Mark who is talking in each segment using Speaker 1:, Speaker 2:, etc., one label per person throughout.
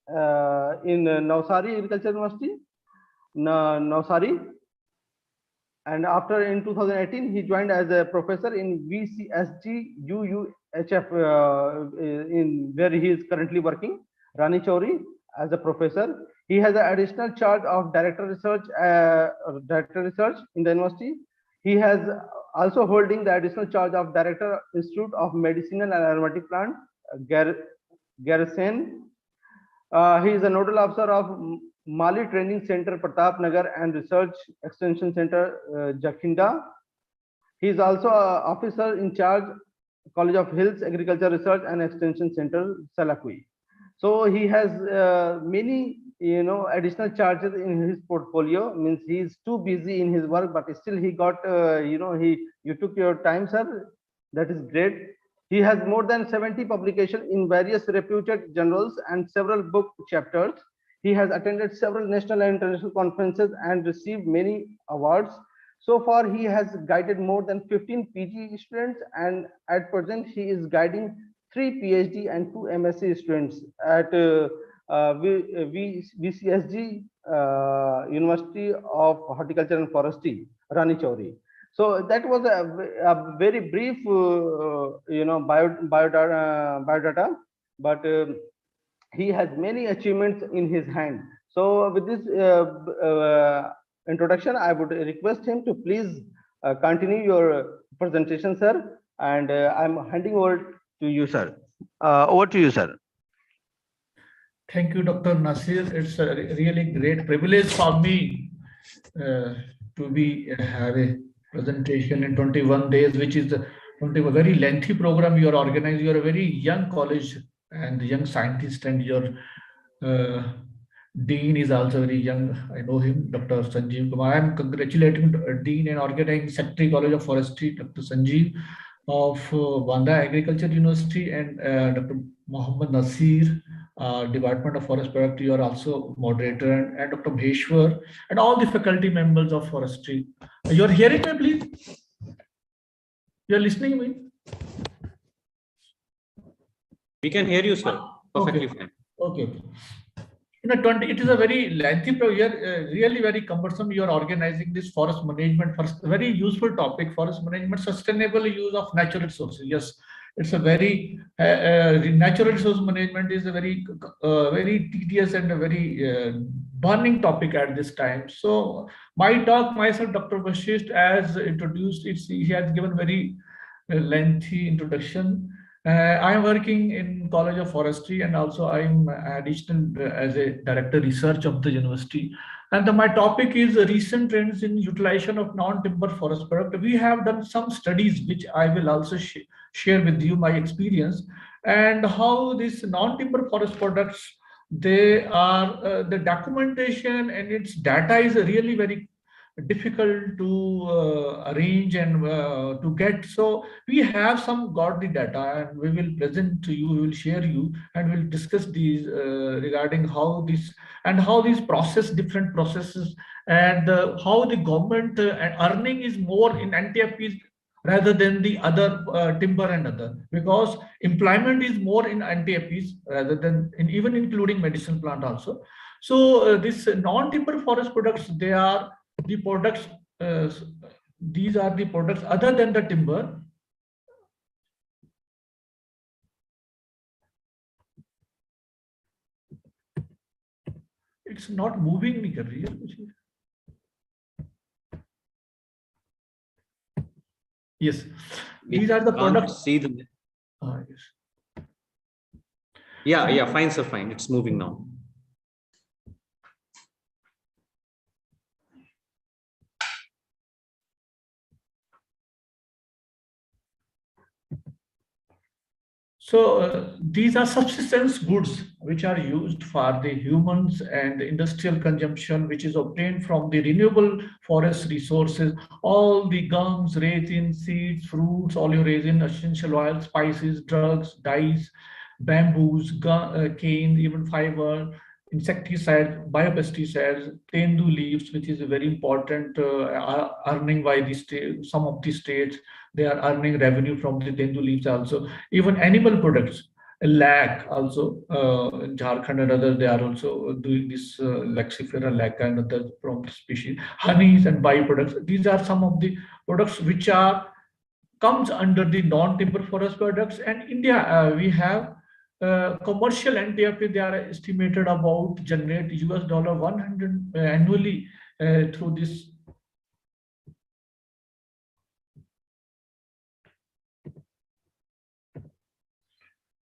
Speaker 1: in Navsari Agriculture University, Navsari. And after in 2018, he joined as a professor in VCSG UUHF, in where he is currently working, Rani Chauri, as a professor. He has an additional charge of director research in the university. He has also holding the additional charge of director Institute of Medicinal and Aromatic Plant, Garrison. He is a nodal officer of Mali Training Center, Pratap Nagar, and Research Extension Center, Jakhinda. He is also an officer in charge, College of Hills Agriculture Research and Extension Center, Salakui. So he has many, additional charges in his portfolio. Means he is too busy in his work, but still he got, you took your time, sir. That is great. He has more than 70 publications in various reputed journals and several book chapters. He has attended several national and international conferences and received many awards. So far, he has guided more than 15 PG students, and at present, he is guiding 3 PhD and 2 MSc students at VCSG University of Horticulture and Forestry, Rani Chauri. So that was a very brief, biodata, but he has many achievements in his hand. So with this introduction, I would request him to please continue your presentation, sir. And I'm handing over to you, sir. Over to you, sir.
Speaker 2: Thank you, Dr. Nasir. It's a really great privilege for me to have a presentation in 21 days, which is a very lengthy program you are organizing. You are a very young college and young scientist, and your dean is also very young. I know him, Dr. Sanjeev Kumar. I am congratulating Dean and Organizing Secretary, College of Forestry, Dr. Sanjeev of Banda Agriculture University, and Dr. Mohammad Nasir, Department of Forest Product. You are also moderator, and Dr. Maheshwari, and all the faculty members of forestry. You are hearing me, please? You are listening to me?
Speaker 3: We can hear you, sir. Perfectly fine.
Speaker 2: Okay. It is a very lengthy program, really very cumbersome. You are organizing this forest management, very useful topic, forest management, sustainable use of natural resources. Yes, it's a very natural resource management is a very tedious and a very burning topic at this time. So my talk, myself, Dr. Vashisht, as introduced, he has given very lengthy introduction. I am working in College of Forestry, and also I am additional as a director research of the university. And my topic is recent trends in utilization of non-timber forest product. We have done some studies, which I will also share with you my experience, and how these non-timber forest products, they are the documentation and its data is really very difficult to arrange and to get. So we have got the data, and we will present to you, we will share you, and we'll discuss these regarding how these different processes, and how the government earning is more in NTFPs rather than the other timber and other, because employment is more in NTFPs rather than even including medicinal plant also. So this non-timber forest products, they are the products, these are the products other than the timber. It's not moving. Yes, these are the products.
Speaker 3: See them.
Speaker 2: Yes.
Speaker 3: Yeah, fine, sir, fine. It's moving now.
Speaker 2: So these are subsistence goods which are used for the humans and industrial consumption, which is obtained from the renewable forest resources. All the gums, resin, seeds, fruits, oleoresin, essential oils, spices, drugs, dyes, bamboos, cane, even fiber, insecticides, biopesticides, tendu leaves, which is a very important earning by the state. Some of the states, they are earning revenue from the tendu leaves also. Even animal products, lac also in Jharkhand and other, they are also doing this Lexifera lac and other from species, honeys and byproducts. These are some of the products which are comes under the non-timber forest products. And India, we have commercial NTFP. They are estimated about generate $100 annually through this.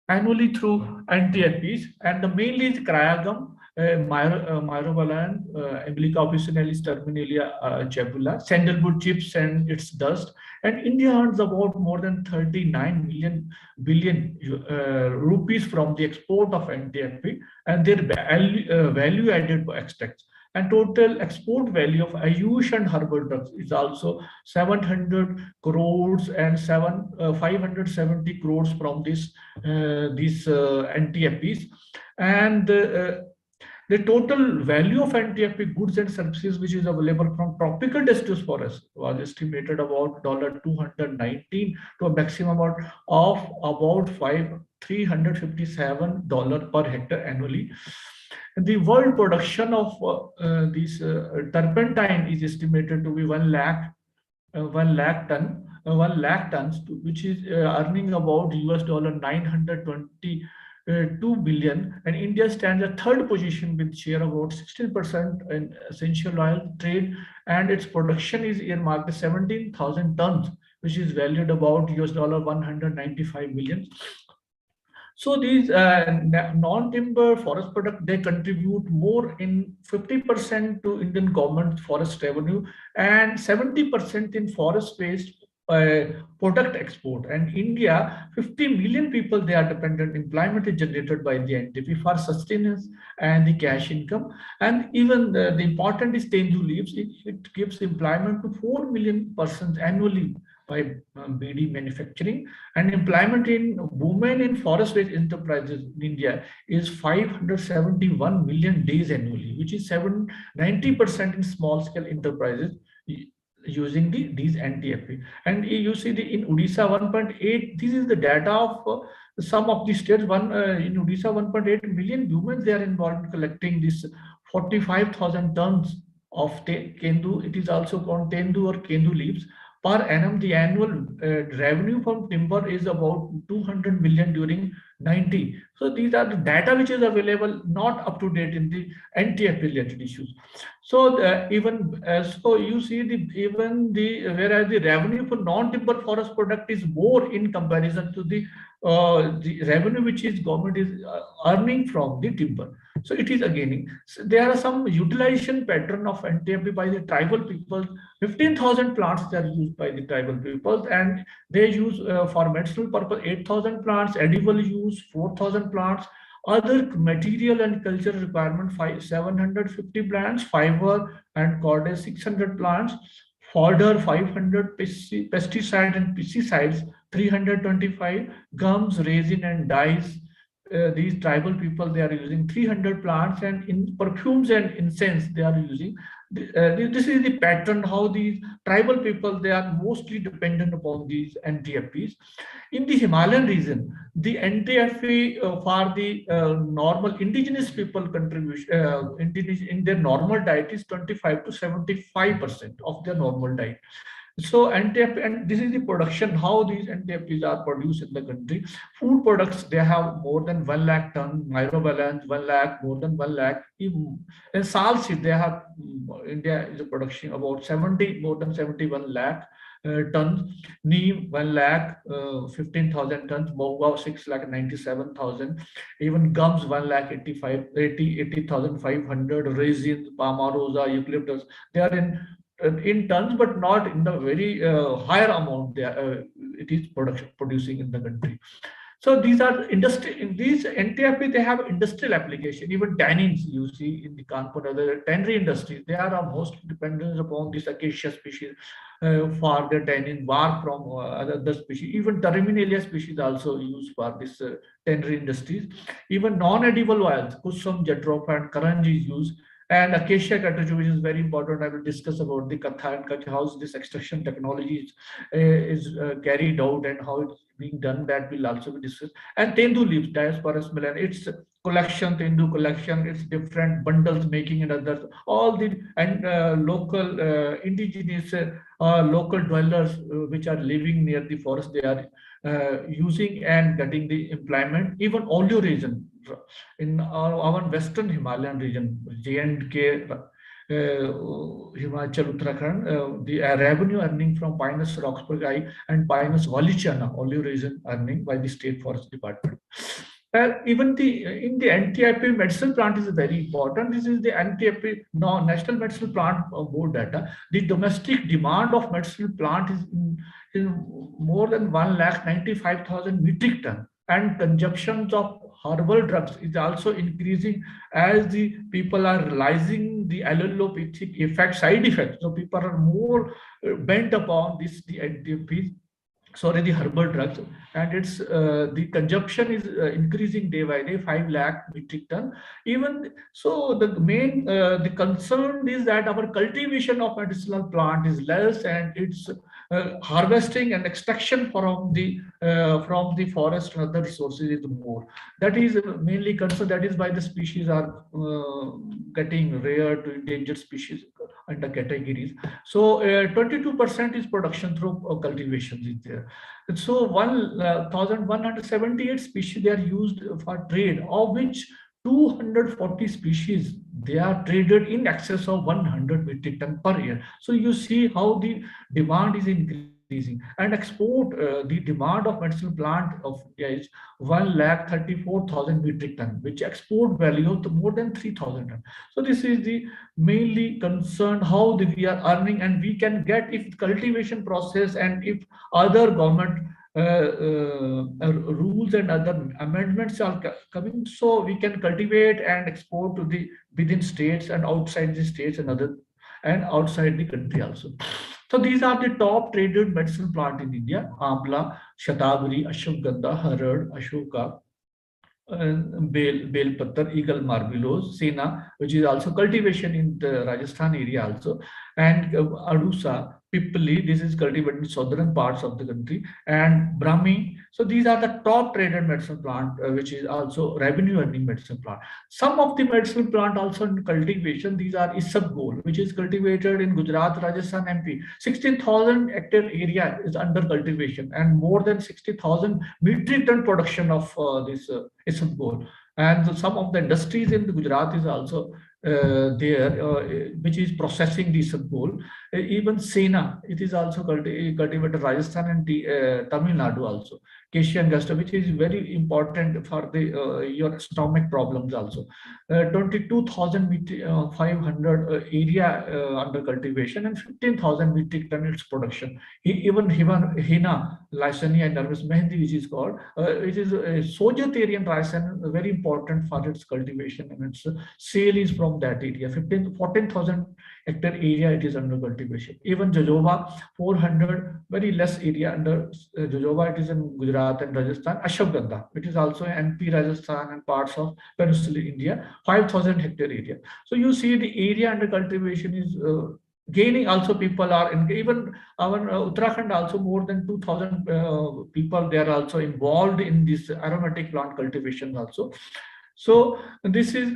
Speaker 2: Annually through NTFPs, and the mainly is Cryogam, Myrobalan, Emilica officinalis terminalia jabula, sandalwood chips and its dust. And India earns about more than 39 billion rupees from the export of NTFP and their value added extracts. And total export value of Ayush and herbal drugs is also 700 crores and 570 crores from these NTFPs. And the total value of NTFP goods and services which is available from tropical deciduous forest was estimated about $219 to a maximum of about $357 per hectare annually. And the world production of this turpentine is estimated to be 1 lakh tons, which is earning about $922 billion. And India stands at third position with share of about 16% in essential oil trade, and its production is earmarked at 17,000 tons, which is valued about $195 million. So these non-timber forest products, they contribute more in 50% to Indian government forest revenue and 70% in forest-based product export. And India, 50 million people, they are dependent. Employment is generated by the NTP for sustenance and the cash income. And even the important is tendu leaves. It gives employment to 4 million persons annually by BD manufacturing, and employment in women in forest-based enterprises in India is 571 million days annually, which is 90% in small-scale enterprises using these NTFP. And you see in Odisha 1.8, this is the data of some of the states. In Odisha 1.8 million women, they are involved in collecting this 45,000 tons of kendu. It is also called tendu or kendu leaves. Per annum, the annual revenue from timber is about 200 million during 90. So these are the data which is available, not up to date in the NTFP related issues. So so you see whereas the revenue for non-timber forest product is more in comparison to the revenue which is government is earning from the timber. So it is gaining. So there are some utilization pattern of NTFP by the tribal people. 15,000 plants are used by the tribal people, and they use for medicinal purpose 8,000 plants, edible use 4,000 plants, other material and cultural requirement 750 plants, fiber and cordage 600 plants, fodder 500, pesticide and pesticides 325, gums, resin and dyes. These tribal people, they are using 300 plants, and in perfumes and incense they are using. This is the pattern how these tribal people, they are mostly dependent upon these NTFPs. In the Himalayan region, the NTFP for the normal indigenous people contribution in their normal diet is 25 to 75% of their normal diet. So NTFP, and this is the production, how these NTFPs are produced in the country. Food products, they have more than 1 lakh ton, myrobalance 1 lakh, more than 1 lakh. In sal seed, they have, India is production about more than 71 lakh tons. Neem 1 lakh 15,000 tons, Moga 6 lakh 97,000. Even gums 1 lakh 80,500. Resin, Palma rosa, eucalyptus, they are in tons, but not in the very higher amount it is producing in the country. So these are industry. In these NTFP, they have industrial application. Even tannins, you see in the Kanpur, other tannery industries, they are most dependent upon this acacia species for their tannin, bark from other species. Even terminalia species also used for this tannery industries. Even non-edible oils, kusum, jatropha, and karanji is used. And acacia category, which is very important. I will discuss about the katha and how this extraction technology is carried out and how being done, that will also be discussed. And Tendu leaves, Diosporus melon, its collection, Tendu collection, its different bundles making and others, all the and local indigenous local dwellers which are living near the forest, they are using and getting the employment. Even oleo region in our western Himalayan region, J&K, Himachal, Uttarakhand, the revenue earning from Pinus Roxburgh and Pinus Valichana, oleo region earning by the State Forest Department. Even in the anti-IP medicinal plant is very important. This is the anti-IP National Medicinal Plant Board data. The domestic demand of medicinal plant is more than 1,95,000 metric ton, and consumptions of herbal drugs is also increasing as the people are realizing the allelopathic effect, side effects. So people are more bent upon this, the herbal drugs, and it's the consumption is increasing day by day, 5 lakh metric ton. Even so, the main the concern is that our cultivation of medicinal plant is less, and it's harvesting and extraction from the forest and other resources is more. That is mainly concern. That is why the species are getting rare to endangered species under categories. So 22% is production through cultivation is there. And so 1,178 species, they are used for trade, of which 240 species, they are traded in excess of 100 metric ton per year. So you see how the demand is increasing, and export, the demand of medicinal plant of India is 1,34,000 metric ton, which export value of more than 3,000 ton. So this is the mainly concern, how we are earning, and we can get, if cultivation process and if other government rules and other amendments are coming, so we can cultivate and export to the within states and outside the states and other and outside the country also. So these are the top traded medicinal plant in India: Amla, Shatabari, Ashwagandha, Harad, Ashoka, Bel Pattar, Eagle Marvelous, Sena, which is also cultivation in the Rajasthan area also, and Adusa, Pipli, this is cultivated in southern parts of the country, and Brahmi. So these are the top traded medicinal plant, which is also revenue earning medicinal plant. Some of the medicinal plant also in cultivation, these are Isabgol, which is cultivated in Gujarat, Rajasthan, MP. 16,000 hectare area is under cultivation, and more than 60,000 metric ton production of this Isabgol. And some of the industries in the Gujarat is also there, which is processing the Isabgol. Even Sena, it is also cultivated Rajasthan and Tamil Nadu also. Cassia angusta, which is very important for the your stomach problems also. 22,500 area under cultivation, and 15,000 metric ton its production. Even Hina, Lysania and Nervous Mehendi, which is called, which is a Sojatarian ricin, very important for its cultivation, and its sale is from that area. 14,000 hectare area it is under cultivation. Even Jojoba, 400, very less area under Jojoba, it is in Gujarat and Rajasthan. Ashwagandha, it is also in MP, Rajasthan and parts of peninsular India, 5,000 hectare area. So you see the area under cultivation is gaining. Also people are in, even our Uttarakhand also more than 2,000 people, they are also involved in this aromatic plant cultivation also. So this is,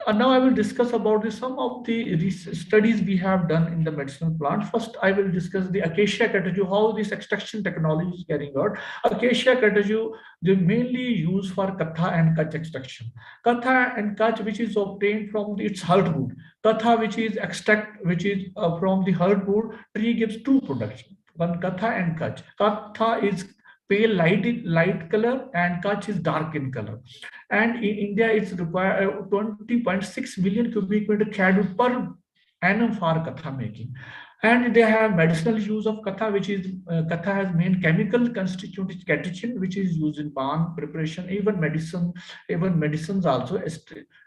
Speaker 2: now I will discuss about some of the studies we have done in the medicinal plant. First, I will discuss the acacia category, how this extraction technology is carrying out. Acacia category, they mainly used for Katha and Kach extraction. Katha and Kach, which is obtained from its hardwood. Katha, which is extract, which is from the hardwood tree, gives two products: one Katha and Kach. Katha is pale light color, and Kach is dark in color. And in India, it's required 20.6 million cubic meter cadmium per annum for Katha making. And they have medicinal use of Katha, which is Katha has main chemical constituent is catechin, which is used in balm preparation, even medicines also as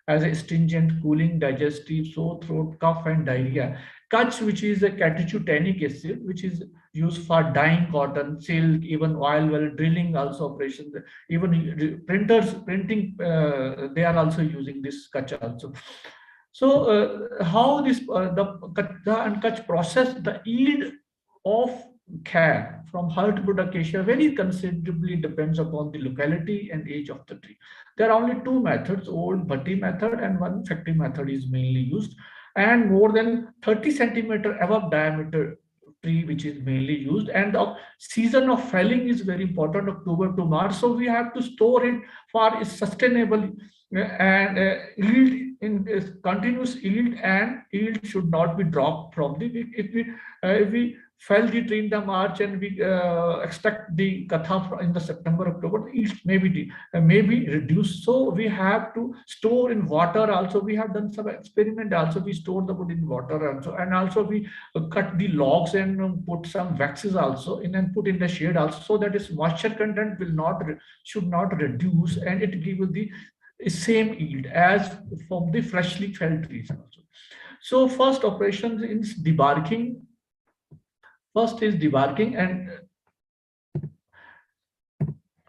Speaker 2: a astringent, cooling, digestive, sore throat, cough and diarrhea. Kach, which is a catechotanic acid, which is used for dyeing cotton, silk, even oil well, drilling also operations, even printers, printing, they are also using this Kach also. So how this the Katha and Kach process, the yield of care from hardwood acacia very considerably depends upon the locality and age of the tree. There are only two methods, old bhatti method and one factory method is mainly used, and more than 30 centimeter above diameter tree which is mainly used, and the season of felling is very important, October to March. So we have to store it for its sustainable and yield in continuous yield, and yield should not be dropped from the if we fell the tree in the March and we extract the katha in the September, October, yield may be reduced. So we have to store in water also. We have done some experiment also. We store the wood in water also, and also we cut the logs and put some waxes also in and put in the shade also, so that its moisture content should not reduce, and it gives the same yield as from the freshly felled trees also. So first operation is debarking. First is debarking, and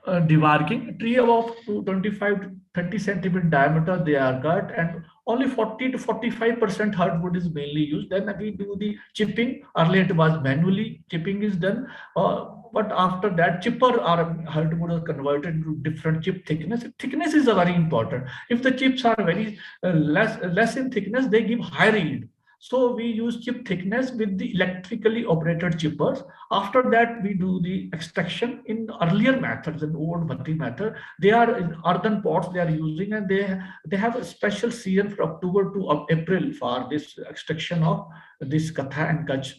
Speaker 2: debarking. Tree about 25 to 30 centimeter diameter they are cut, and only 40 to 45% hardwood is mainly used. Then we do the chipping. Earlier it was manually chipping is done, but after that chipper or hardwood is converted into different chip thickness. Thickness is very important. If the chips are very less in thickness, they give higher yield. So we use chip thickness with the electrically operated chippers. After that, we do the extraction in earlier methods, in old bhatti method. They are in earthen pots they are using, and they have a special season from October to April for this extraction of this katha and kach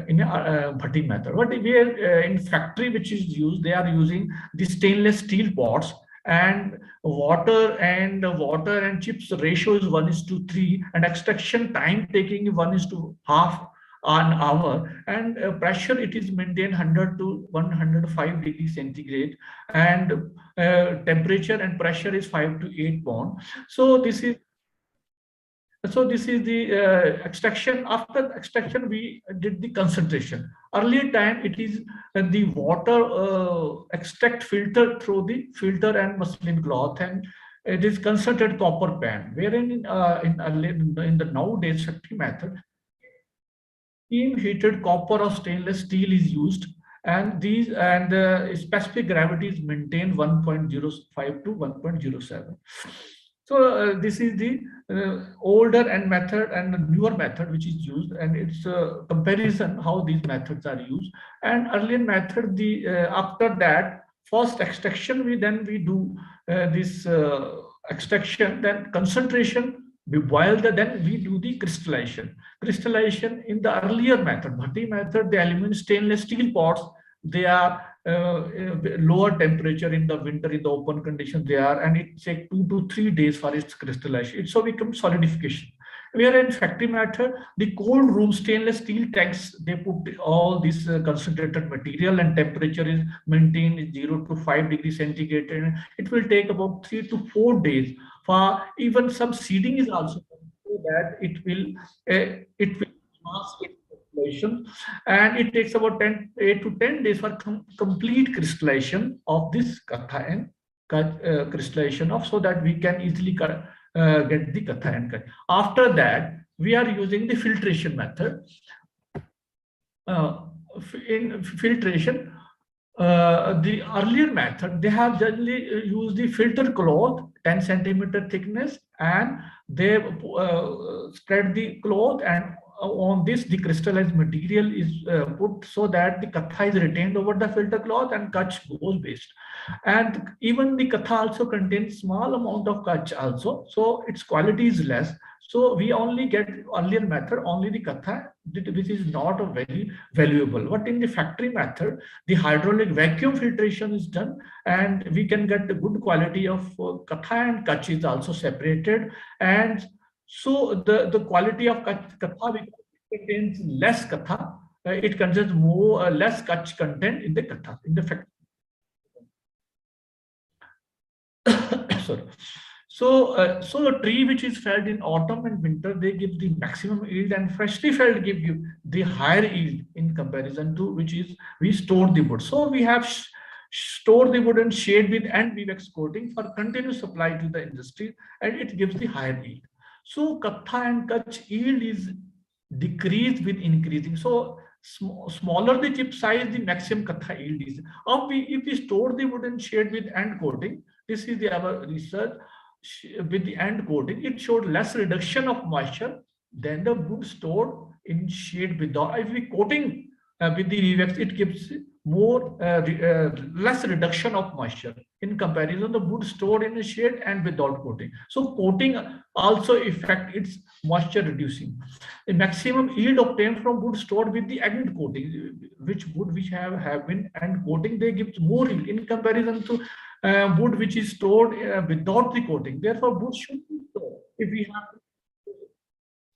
Speaker 2: in a bhatti method. But we are in factory which is used, they are using the stainless steel pots, and water and chips ratio is 1:3, and extraction time taking 1:2 an hour, and pressure it is maintained 100 to 105 degrees centigrade, and temperature and pressure is 5 to 8 pound. So this is the extraction. After extraction, we did the concentration. Earlier time, it is the water extract filter through the filter and muslin cloth, and it is concentrated copper pan. Wherein in the nowadays factory method, steam heated copper or stainless steel is used, and these specific gravity is maintained 1.05 to 1.07. So this is the older and method and the newer method which is used, and it's a comparison how these methods are used. And earlier method, after that first extraction, we do this extraction, then concentration, we boil then we do the crystallization. Crystallization in the earlier method, bhatti method, the aluminum stainless steel pots, they are lower temperature in the winter, in the open conditions they are, and it takes 2 to 3 days for its crystallization. It so becomes solidification. Where in factory method, the cold room stainless steel tanks, they put all this concentrated material, and temperature is maintained 0 to 5 degrees centigrade, and it will take about 3 to 4 days. For even some seeding is also done, so that it will mask its crystallization, and it takes about 8 to 10 days for complete crystallization of this katha and crystallization of, so that we can easily get the katha and kach. After that, we are using the filtration method. In filtration, the earlier method, they have generally used the filter cloth 10 centimeter thickness, and they spread the cloth, and on this the crystallized material is put, so that the katha is retained over the filter cloth and kach goes waste. And even the katha also contains small amount of kach also, so its quality is less. So we only get earlier method only the katha, which is not a very valuable. But in the factory method, the hydraulic vacuum filtration is done, and we can get the good quality of katha, and kach is also separated. And so the quality of katha contains less katha, it contains more less kach content in the katha, in the factory. Sorry. So the tree which is felled in autumn and winter, they give the maximum yield, and freshly felled give you the higher yield in comparison to which is we store the wood. So we have store the wood and shade with and weavex coating for continuous supply to the industry, and it gives the higher yield. So katha and kach yield is decreased with increasing. So smaller the chip size, the maximum katha yield is. If we store the wood in shade with end coating, this is our research with the end coating, it showed less reduction of moisture than the wood stored in shade without. If we coating with the rewax, it gives more less reduction of moisture in comparison the wood stored in a shade and without coating. So coating also affect its moisture reducing. The maximum yield obtained from wood stored with the end coating, which wood which have been end coating, they give more yield in comparison to wood which is stored without the coating. Therefore, wood should be stored.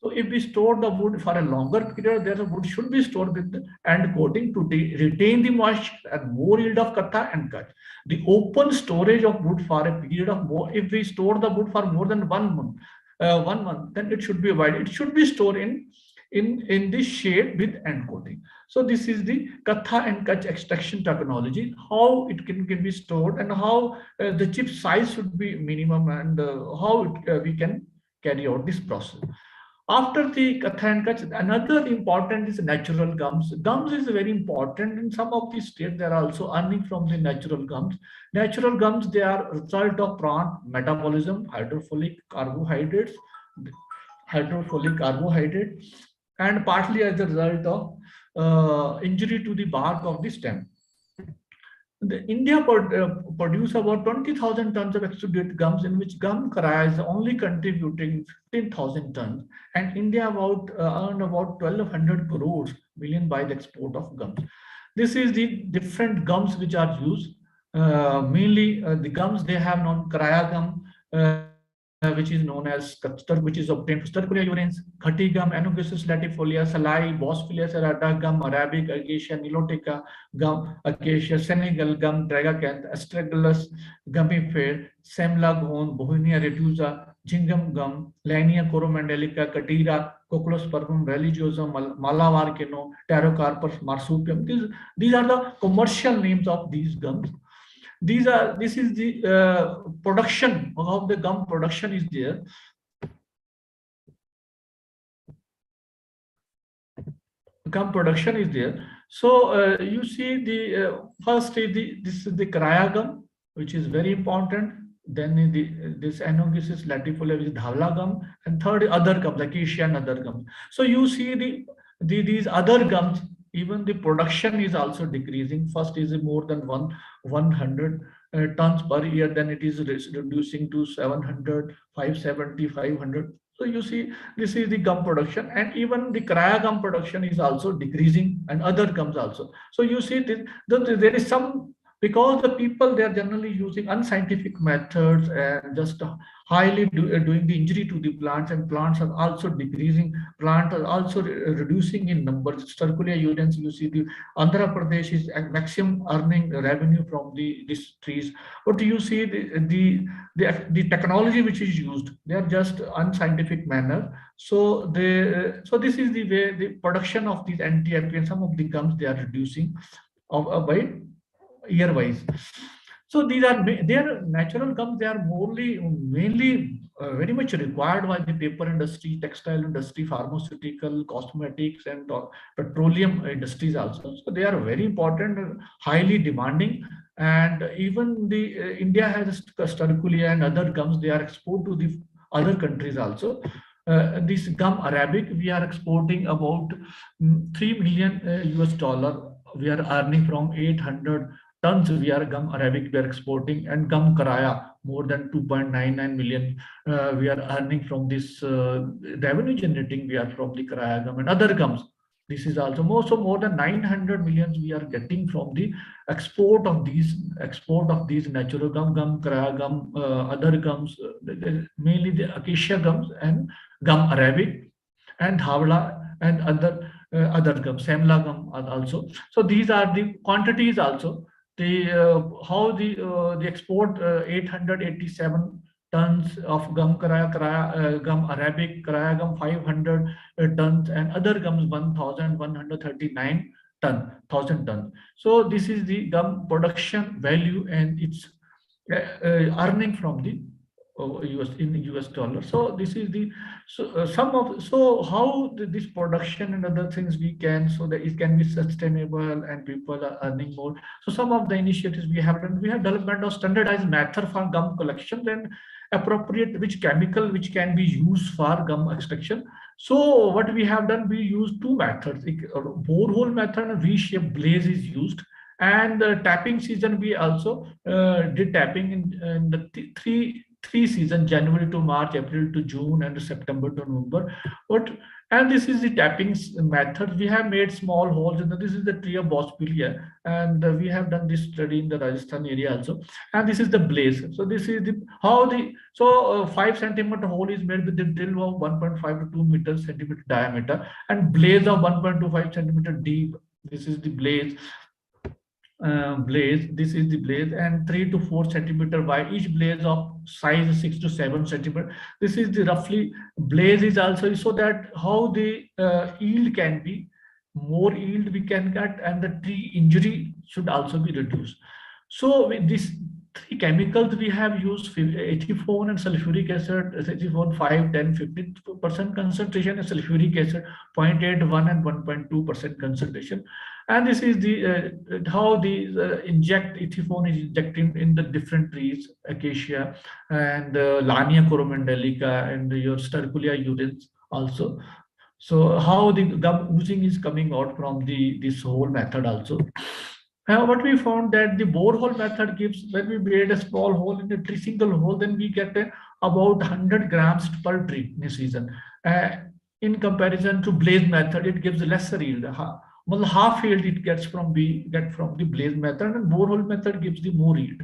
Speaker 2: If we store the wood for a longer period, the wood should be stored with the end coating to retain the moisture and more yield of katha and kach. The open storage of wood for a period of more, if we store the wood for more than 1 month, then it should be avoided. It should be stored in this shade with end coating. So this is the katha and kach extraction technology, how it can be stored and how the chip size should be minimum and how we can carry out this process. After the katha and kach, another important is natural gums. Gums is very important. In some of the states, they are also earning from the natural gums. Natural gums, they are result of plant metabolism, hydrofolate carbohydrates, and partly as a result of injury to the bark of the stem. India produce about 20,000 tons of extruded gums, in which gum karaya is only contributing 15,000 tons, and India earn about 1,200 crores million by the export of gums. This is the different gums which are used. Mainly the gums they have known karaya gum, which is known as which is obtained from Stercolia urens, khati gum, Anogesis latifolia, salai, Boswellia serrata gum, Arabic, Acacia nilotica gum, Acacia, Senegal gum, Tragacanth, Astragalus gummifer, Semla gone, Bohemia retusa, Jingam gum, Lania coromandelica, Catira, Cochlospermum religiosum, Malabar keno, Pterocarpus marsupium. These are the commercial names of these gums. This is the production of the gum production is there. Gum production is there. So you see the first is this is the karaya gum, which is very important. Then this Anogesis latifolia, which is dhawla gum, and third other gums, acacia and other gums. So you see these other gums, even the production is also decreasing. First is more than 100 tons per year, then it is reducing to 700, 570, 500. So you see, this is the gum production, and even the karaya gum production is also decreasing, and other gums also. So you see, there is some, because the people, they are generally using unscientific methods and just highly doing the injury to the plants, and plants are also decreasing, plants are also reducing in numbers. Stercolia urens, you see the Andhra Pradesh is at maximum earning revenue from these trees. But you see the technology which is used, they are just unscientific manner. So this is the way the production of these anti-apiary and some of the gums they are reducing by year wise. So these are their natural gums. They are mainly very much required by the paper industry, textile industry, pharmaceutical, cosmetics, and petroleum industries also. So they are very important, highly demanding, and even the India has Stercolia and other gums. They are exported to the other countries also. This gum Arabic, we are exporting about $3 million US. We are earning from 800 tons. We are gum Arabic we are exporting, and gum karaya more than 2.99 million. We are earning from this revenue generating. We are from the karaya gum and other gums. This is also more than 900 millions we are getting from the export of these natural gum, karaya gum, other gums, mainly the acacia gums and gum Arabic and dhawla and other gums, semla gum also. So these are the quantities also. How the export 887 tons of gum karaya gum Arabic, karaya gum 500 tons, and other gums 1,139 thousand tons. So this is the gum production value and its earning from the US in US dollar. So this is the so how this production and other things we can, so that it can be sustainable and people are earning more. So some of the initiatives we have done, we have development of standardized method for gum collection, then appropriate which chemical which can be used for gum extraction. So what we have done, we use two methods, borehole method and V-shaped blaze is used. And the tapping season, we also did tapping in the three season, January to March, April to June, and September to November. And this is the tapping method. We have made small holes, and this is the tree of Boswellia, and we have done this study in the Rajasthan area also. And this is the blaze. So this is the 5 centimeter hole is made with the drill of 1.5 to 2 centimeter diameter, and blaze of 1.25 centimeter deep. This is the blaze. This is the blaze, and 3 to 4 centimeter wide, each blaze of size 6 to 7 centimeter. This is the roughly blaze is also, so that how the yield can be more yield we can get, and the tree injury should also be reduced. So with these three chemicals we have used, ethiphone and sulfuric acid. Ethiphone 5, 10, 15% concentration, and sulfuric acid 0.81 and 1.2% concentration. And this is the how the inject ethiphone is injected in the different trees, acacia and Lania coromandelica and your Sterculia urens also. So how the gum oozing is coming out from this whole method also. What we found that the borehole method gives, when we made a small hole in the tree, single hole, then we get about 100 grams per tree in a season. In comparison to blaze method, it gives lesser yield. Well, half yield it gets from the blaze method, and borehole method gives the more yield.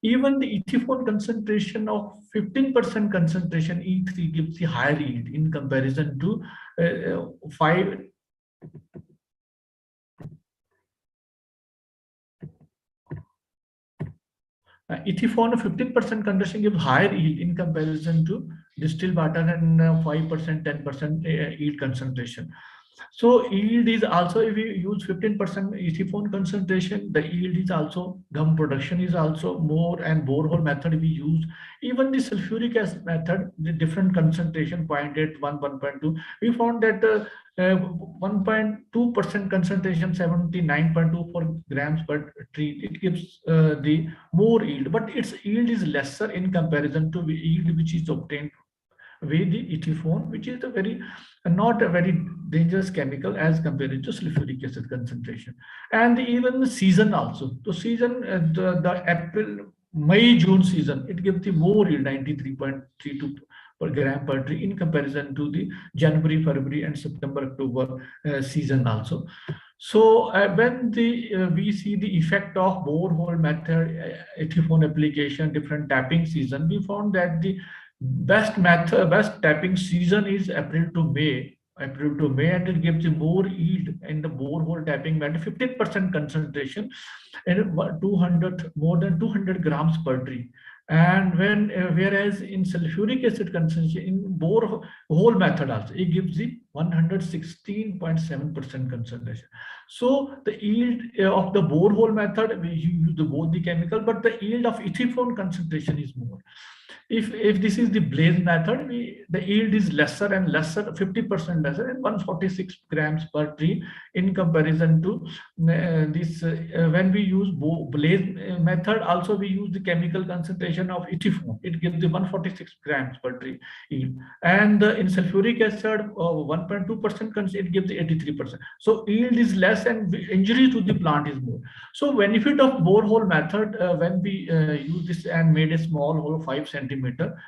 Speaker 2: Even the ethiphone concentration of 15% concentration E3 gives the higher yield in comparison to 5. Ethiphone 15% concentration gives higher yield in comparison to distilled water, and 5%, 10% yield concentration. So yield is also, if we use 15% ethiphone concentration, the yield is also, gum production is also more, and borehole method we use. Even the sulfuric acid method, the different concentration 0.81, 1.2, we found that 1.2% concentration, 79.24 grams per tree, it gives the more yield, but its yield is lesser in comparison to the yield which is obtained with the ethiphone, which is not a very dangerous chemical as compared to sulfuric acid concentration. And even the season also. So season, the April, May, June season, it gives the more yield, 93.32 per gram per tree in comparison to the January, February, and September, October season also. So when we see the effect of borehole method, ethiphone application, different tapping season, we found that the best tapping season is April to May, and it gives you more yield in the borehole tapping method, 15% concentration, and more than 200 grams per tree. And whereas in sulfuric acid concentration in borehole method also, it gives the 116.7% concentration. So the yield of the borehole method, we use both the chemical, but the yield of ethiphone concentration is more. If this is the blaze method, the yield is lesser and lesser, 50% lesser, and 146 grams per tree in comparison to this. When we use blaze method, also we use the chemical concentration of ethiphone. It gives the 146 grams per tree yield, and in sulfuric acid, 1.2%, it gives the 83%. So yield is less and injury to the plant is more. So benefit of borehole method, when we use this and made a small hole 5 centimeter,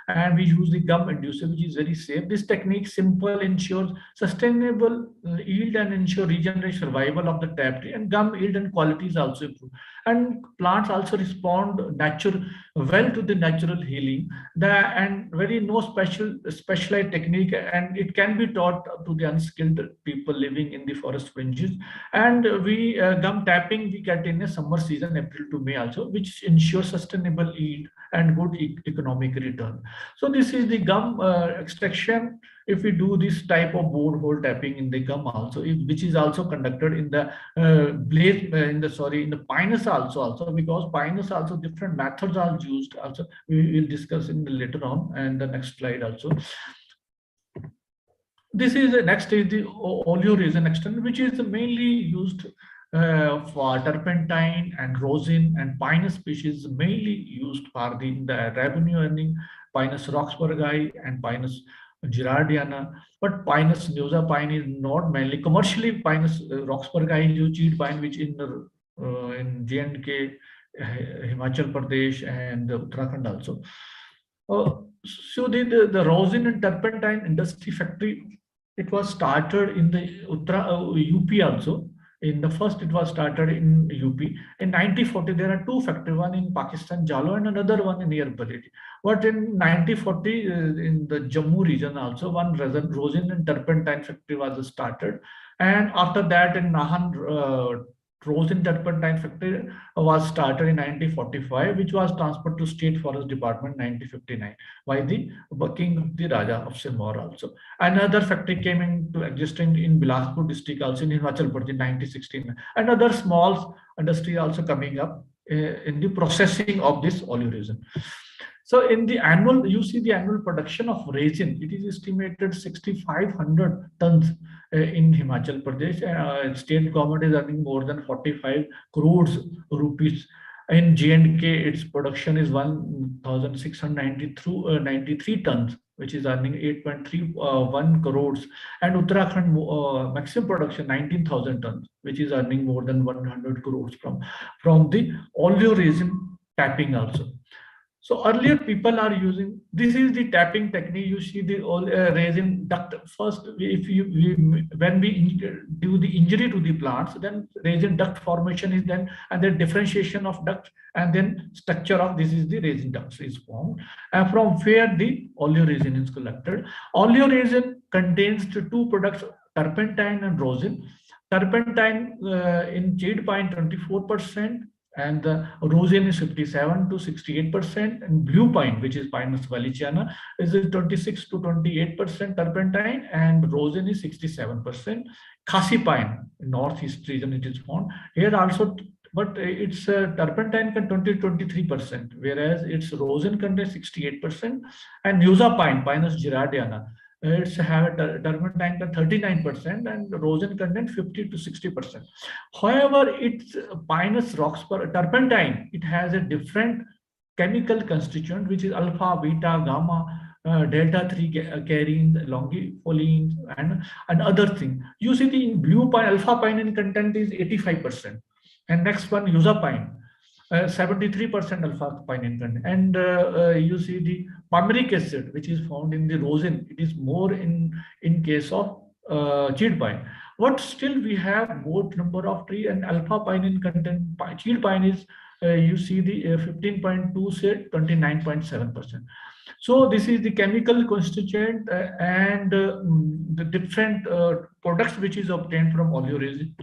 Speaker 2: and we use the gum inducer, which is very safe. This technique simple, ensures sustainable yield and ensure regeneration survival of the tap tree, and gum yield and quality is also improved. And plants also respond well to the natural healing. And very no specialized technique, and it can be taught to the unskilled people living in the forest fringes. And we gum tapping we get in a summer season, April to May also, which ensures sustainable yield and good economic return. So this is the gum extraction. if we do this type of borehole tapping in the gum also, which is also conducted in the in the pinus also, because pinus also different methods are used also. We will discuss in the later on, and the next slide also. This is the next is the oleoresin external, which is mainly used for turpentine and rosin, and pinus species mainly used for the revenue earning, Pinus roxburghi and Pinus girardiana. But Pinus pine is not mainly commercially. Pinus roxburghi is used, cheat pine, which in J&K, Himachal Pradesh, and Uttarakhand also. So the rosin and turpentine industry factory, it was started in the UP also. In the first, it was started in UP. In 1940, there are two factories, one in Pakistan, Jalo, and another one near Bareilly. But in 1940, in the Jammu region also, one rosin and turpentine factory was started. And after that, in Nahan, rosin turpentine factory was started in 1945, which was transferred to State Forest Department in 1959 by the King of the Raja of Sirmaur also. Another factory came into existence in Bilaspur district also in Himachal Pradesh in 1916. Another small industry also coming up in the processing of this oleoresin. So in the annual, you see the annual production of resin, it is estimated 6,500 tons in Himachal Pradesh. State government is earning more than 45 crores rupees. In J&K, its production is 1,693 tons, which is earning 8.31 crores. And Uttarakhand, maximum production 19,000 tons, which is earning more than 100 crores from the oleoresin tapping also. So earlier people are using, this is the tapping technique. You see the resin duct. First, when we do the injury to the plants, then resin duct formation is then, and then differentiation of duct, and then structure of this is the resin ducts is formed. And from where the oleoresin is collected. Oleoresin contains the two products, turpentine and rosin. Turpentine in jade pine 24%. And the rosin is 57 to 68%, and blue pine, which is Pinus valiciana, is 26 to 28% turpentine, and rosin is 67%. Khasi pine, northeast region, it is found here also, but its turpentine can 23%, whereas its rosin contains 68%, and Nusa pine, Pinus girardiana, it's have a turpentine 39% and rosin content 50 to 60%. However, it's Pinus roxburghi turpentine, it has a different chemical constituent, which is alpha, beta, gamma, delta 3 carines, longifolines, and other thing. You see the blue pine, alpha pinene content is 85%, and next one Nusa pine, 73% alpha pinene content, and you see the palmaric acid, which is found in the rosin, it is more in case of cheat pine. But still we have both number of tree and alpha pinene content. Cheat pine is you see the 15.2 say 29.7%. So this is the chemical constituent and the different products which is obtained from oleoresin.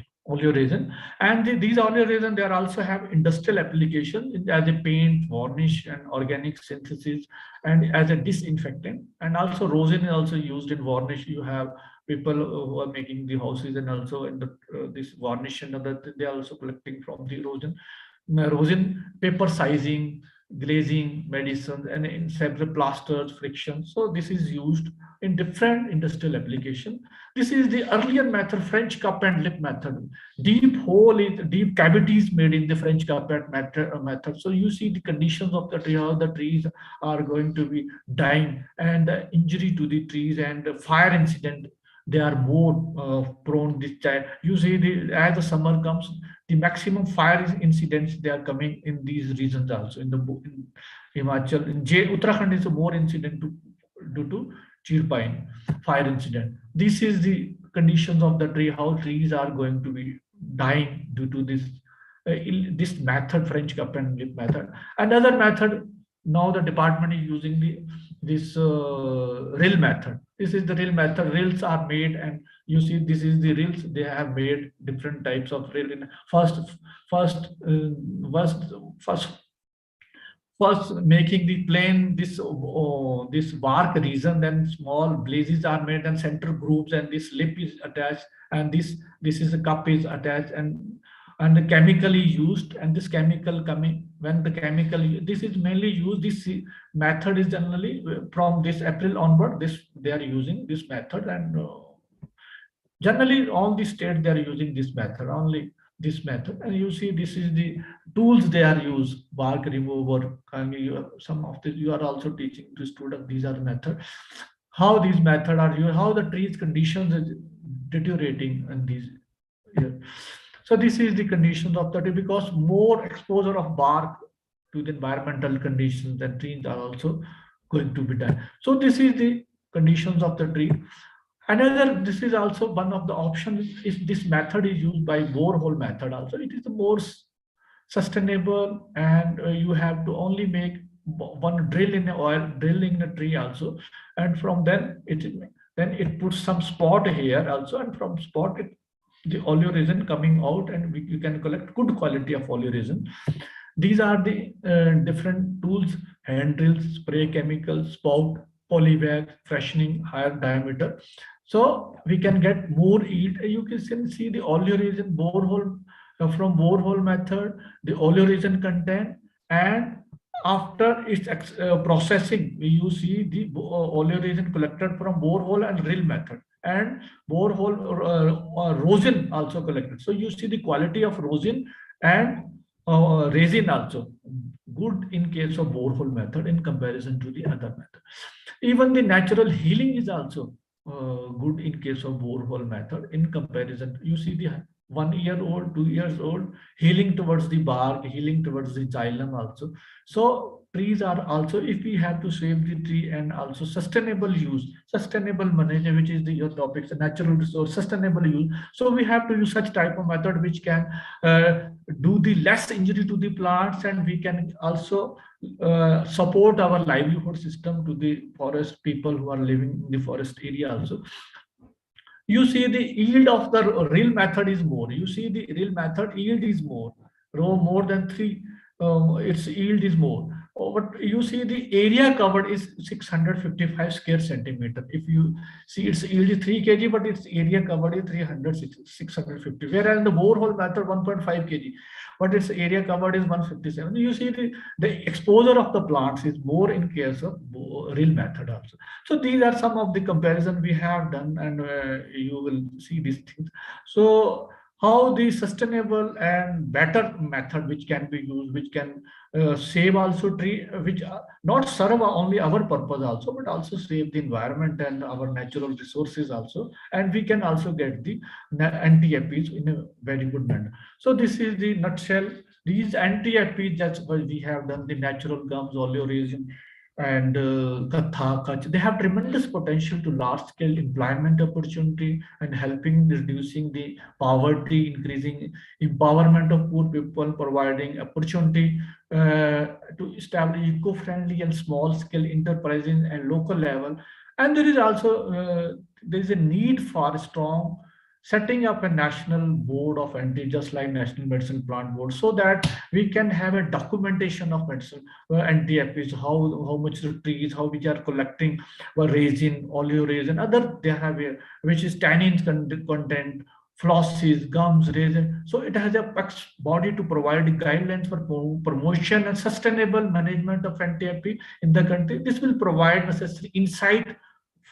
Speaker 2: And these oleoresin, they also have industrial application as a paint, varnish, and organic synthesis, and as a disinfectant. And also rosin is also used in varnish. You have people who are making the houses, and also in the this varnish and other, they are also collecting from the rosin. Rosin, paper sizing, glazing, medicines, and in several plasters, friction. So this is used in different industrial application. This is the earlier method, French cup and lip method. Deep hole, deep cavities made in the French cup and method. So you see the conditions of the tree, how the trees are going to be dying, and injury to the trees and fire incident. They are more prone this time. You see, as the summer comes, the maximum fire incidents, they are coming in these regions also. In Himachal, in Uttarakhand is a more incident due to cheat pine fire incident. This is the conditions of the tree, how trees are going to be dying due to this this method, French cup and lip method. Another method, now the department is using this rill method. This is the rill method. Rills are made, and you see this is the rills. They have made different types of rill. In first first making the plane this bark region, then small blazes are made and center groups, and this lip is attached, and this is a cup is attached, and the chemically used, and this chemical coming when the chemical, this is mainly used, this method is generally from this April onward, this they are using this method, and generally all the states they are using this method, only this method. And you see this is the tools they are used, bark remover, and some of the you are also teaching to students, these are method, how these method are used, how the trees conditions is deteriorating in these here. So this is the conditions of the tree, because more exposure of bark to the environmental conditions, and trees are also going to be done. So this is the conditions of the tree. Another, this is also one of the options, if this method is used by borehole method also, it is the more sustainable, and you have to only make one drill in the oil, drilling the tree also, and from then it puts some spot here also, and from spot the oleoresin coming out, and you can collect good quality of oleoresin. These are the different tools: hand drills, spray chemicals, spout, polybag, freshening, higher diameter. So we can get more yield. You can see the oleoresin borehole, from borehole method, the oleoresin content, and after its processing, you see the oleoresin collected from borehole and drill method, and borehole rosin also collected. So you see the quality of rosin and resin also good in case of borehole method in comparison to the other method. Even the natural healing is also good in case of borehole method in comparison. You see the 1 year old, 2 years old, healing towards the bark, healing towards the xylem also. So trees are also, if we have to save the tree, and also sustainable use, sustainable management, which is your topics, natural resource, sustainable use. So we have to use such type of method which can do the less injury to the plants, and we can also support our livelihood system to the forest people who are living in the forest area also. You see the yield of the real method is more. You see the real method yield is more, more than 3, its yield is more. But you see the area covered is 655 square centimeter. If you see its yield is 3 kg, but its area covered is 650. Whereas in the borehole method 1.5 kg, but its area covered is 157. You see the exposure of the plants is more in case of real method also. So these are some of the comparison we have done, and you will see these things. So how the sustainable and better method which can be used, which can save also tree, which not serve only our purpose also, but also save the environment and our natural resources also, and we can also get the anti-APs in a very good manner. So this is the nutshell. These anti-APs, that's why we have done the natural gums, oleoresin, and katha, kach. They have tremendous potential to large-scale employment opportunity and helping reducing the poverty, increasing empowerment of poor people, providing opportunity to establish eco-friendly and small-scale enterprises at local level. And there is also there is a need for a strong setting up a national board of anti, just like National Medicine Plant Board, so that we can have a documentation of medicine anti-APs, how much the trees, how we are collecting resin, oleoresin, other they have a, which is tannins content, flosses, gums, resin. So it has a body to provide guidelines for promotion and sustainable management of anti-AP in the country. This will provide necessary insight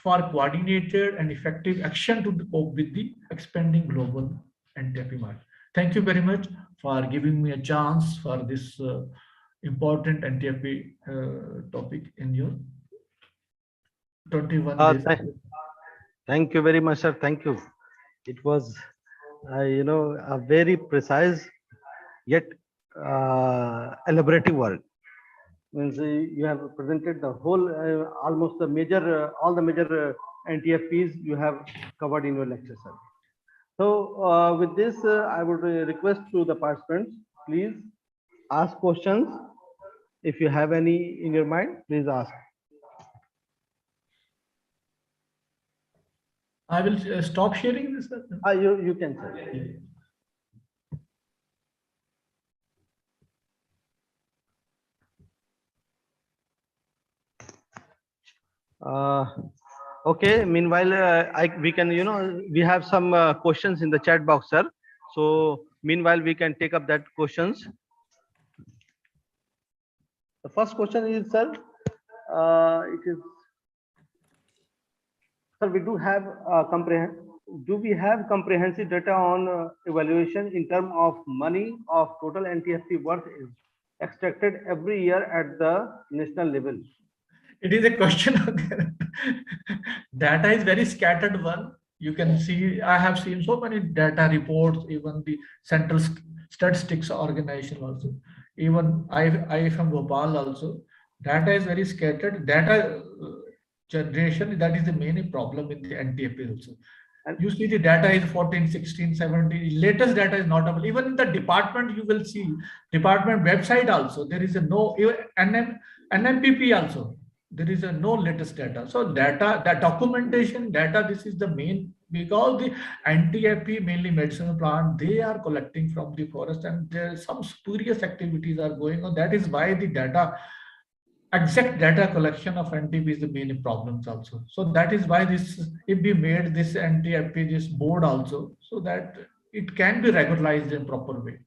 Speaker 2: for coordinated and effective action to cope with the expanding global anti-AP market. Thank you very much for giving me a chance for this important anti-AP topic in your 21 days.
Speaker 1: Thank you very much, sir. Thank you. It was, a very precise yet elaborative work. Means you have presented the whole, almost the major, all the major NTFPs you have covered in your lecture, sir. So with this, I would request to the participants, please ask questions. If you have any in your mind, please ask.
Speaker 2: I will stop sharing this.
Speaker 1: You can, sir. Okay. Meanwhile, we can, we have some questions in the chat box, sir. So meanwhile, we can take up that questions. The first question is, sir, it is, sir, we do have do we have comprehensive data on evaluation in terms of money of total NTFP worth is extracted every year at the national level?
Speaker 2: It is a question of data is very scattered one. You can see, I have seen so many data reports, even the Central Statistics Organization also, even IFM Bhopal also. Data is very scattered. Data generation, that is the main problem in the NTFP also. And you see the data is 14, 16, 17. Latest data is not available. Even in the department, you will see department website also. There is a no NMPP also. There is a no latest data. So data, that documentation data, this is the main, because the NTFP, mainly medicinal plant, they are collecting from the forest, and there are some spurious activities are going on. That is why the data, exact data collection of NTP is the main problems also. So that is why this, if we made this NTFP, this board also, so that it can be regularized in proper way.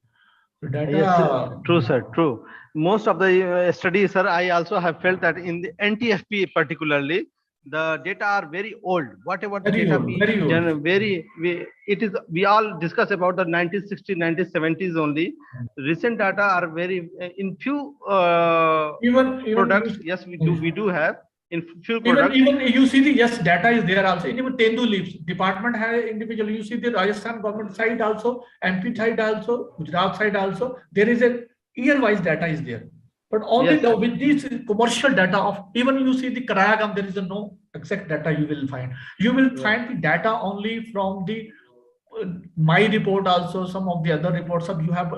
Speaker 2: So data,
Speaker 1: yes, true, sir, true. Most of the studies, sir, I also have felt that in the NTFP particularly, the data are very old. Whatever the
Speaker 2: very
Speaker 1: data
Speaker 2: old, very old.
Speaker 1: we all discuss about the 1960s, 1970s only. Recent data are very in few
Speaker 2: even
Speaker 1: products. Yes, we do have in few
Speaker 2: even
Speaker 1: products.
Speaker 2: even you see the, yes, data is there also. Even Tendu leaves department has individual. You see the Rajasthan government side also, MP side also, Gujarat side also. There is a year-wise data is there. But only
Speaker 1: Yes,
Speaker 2: with these commercial data of, even you see the Karagam, there is a no exact data you will find. You will find the data only from the my report also, some of the other reports of you have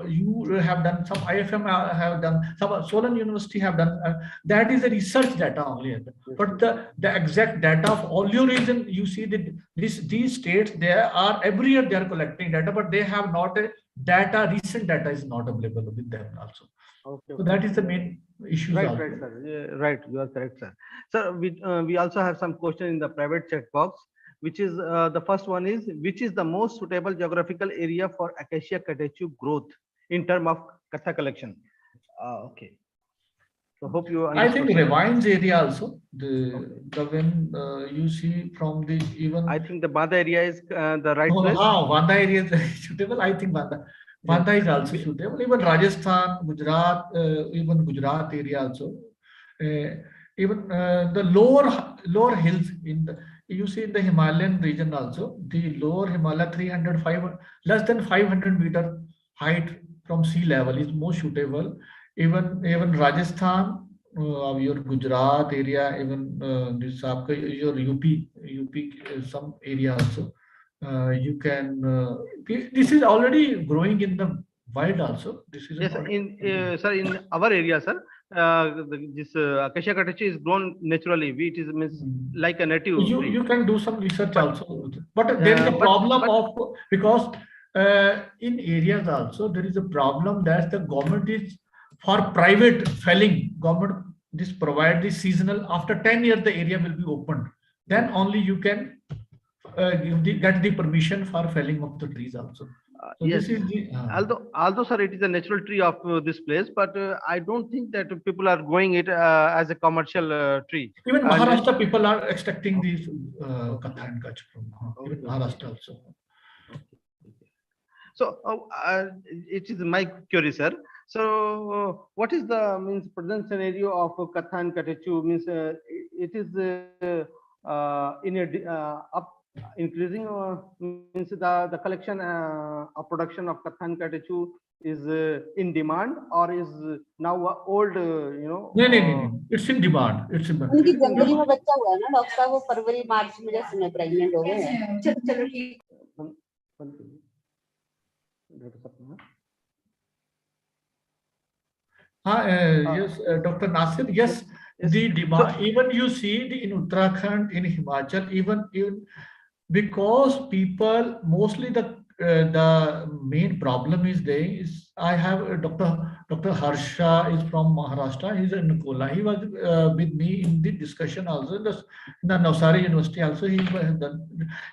Speaker 2: done, some IFM have done, some Solon University have done. That is a research data only. But the exact data of all your reason, you see that these states, they are every year they are collecting data, but they have not a data, recent data is not available with them also.
Speaker 1: Okay,
Speaker 2: so that is the main issue.
Speaker 1: Right, right, sir. Yeah, right, you are correct, sir. Sir, we also have some question in the private chat box, which is the first one is, which is the most suitable geographical area for acacia catechu growth in terms of katha collection? Okay. So hope you understood.
Speaker 2: I think Ravines area also, the when you see from the even.
Speaker 1: I think the Banda area is the right place.
Speaker 2: Banda area is suitable. I think Banda is also suitable. Even Rajasthan, Gujarat, even Gujarat area also. Even the lower hills in the, you see in the Himalayan region also, the lower Himalaya 300, 500, less than 500 meter height from sea level is more suitable. Even Rajasthan, your Gujarat area, even this your UP some area also. You can this is already growing in the wild also. This is
Speaker 1: yes, sir, in our area, sir, this acacia catechu is grown naturally. It is means like a native tree.
Speaker 2: You can do some research also, but there is a problem of, because in areas also there is a problem that the government is for private felling. Government this provide the seasonal, after 10 years the area will be opened, then only you can get the permission for felling of the trees also. So
Speaker 1: yes,
Speaker 2: this is the,
Speaker 1: although sir, it is a natural tree of this place, but I don't think that people are growing it as a commercial tree.
Speaker 2: Even Maharashtra people are extracting these katha and kach from even Maharashtra also.
Speaker 1: So it is my query, sir. So what is the means present scenario of katha and katechu? Means it is in a increasing means the collection of production of katha and katechu is in demand, or is now old,
Speaker 2: No, it's in demand. It's in demand.
Speaker 4: उनकी जनवरी में बच्चा हुआ है ना doctor साहब, वो फरवरी मार्च में जैसे में प्रेग्नेंट हो गए हैं. चलो ठीक.
Speaker 2: Yes, Dr. Nasir, yes, the demand, even you see the in Uttarakhand, in Himachal, even because people, mostly the the main problem is there is I have Dr. Harsha is from Maharashtra. He's in Kola. He was with me in the discussion also in the Navsari University also.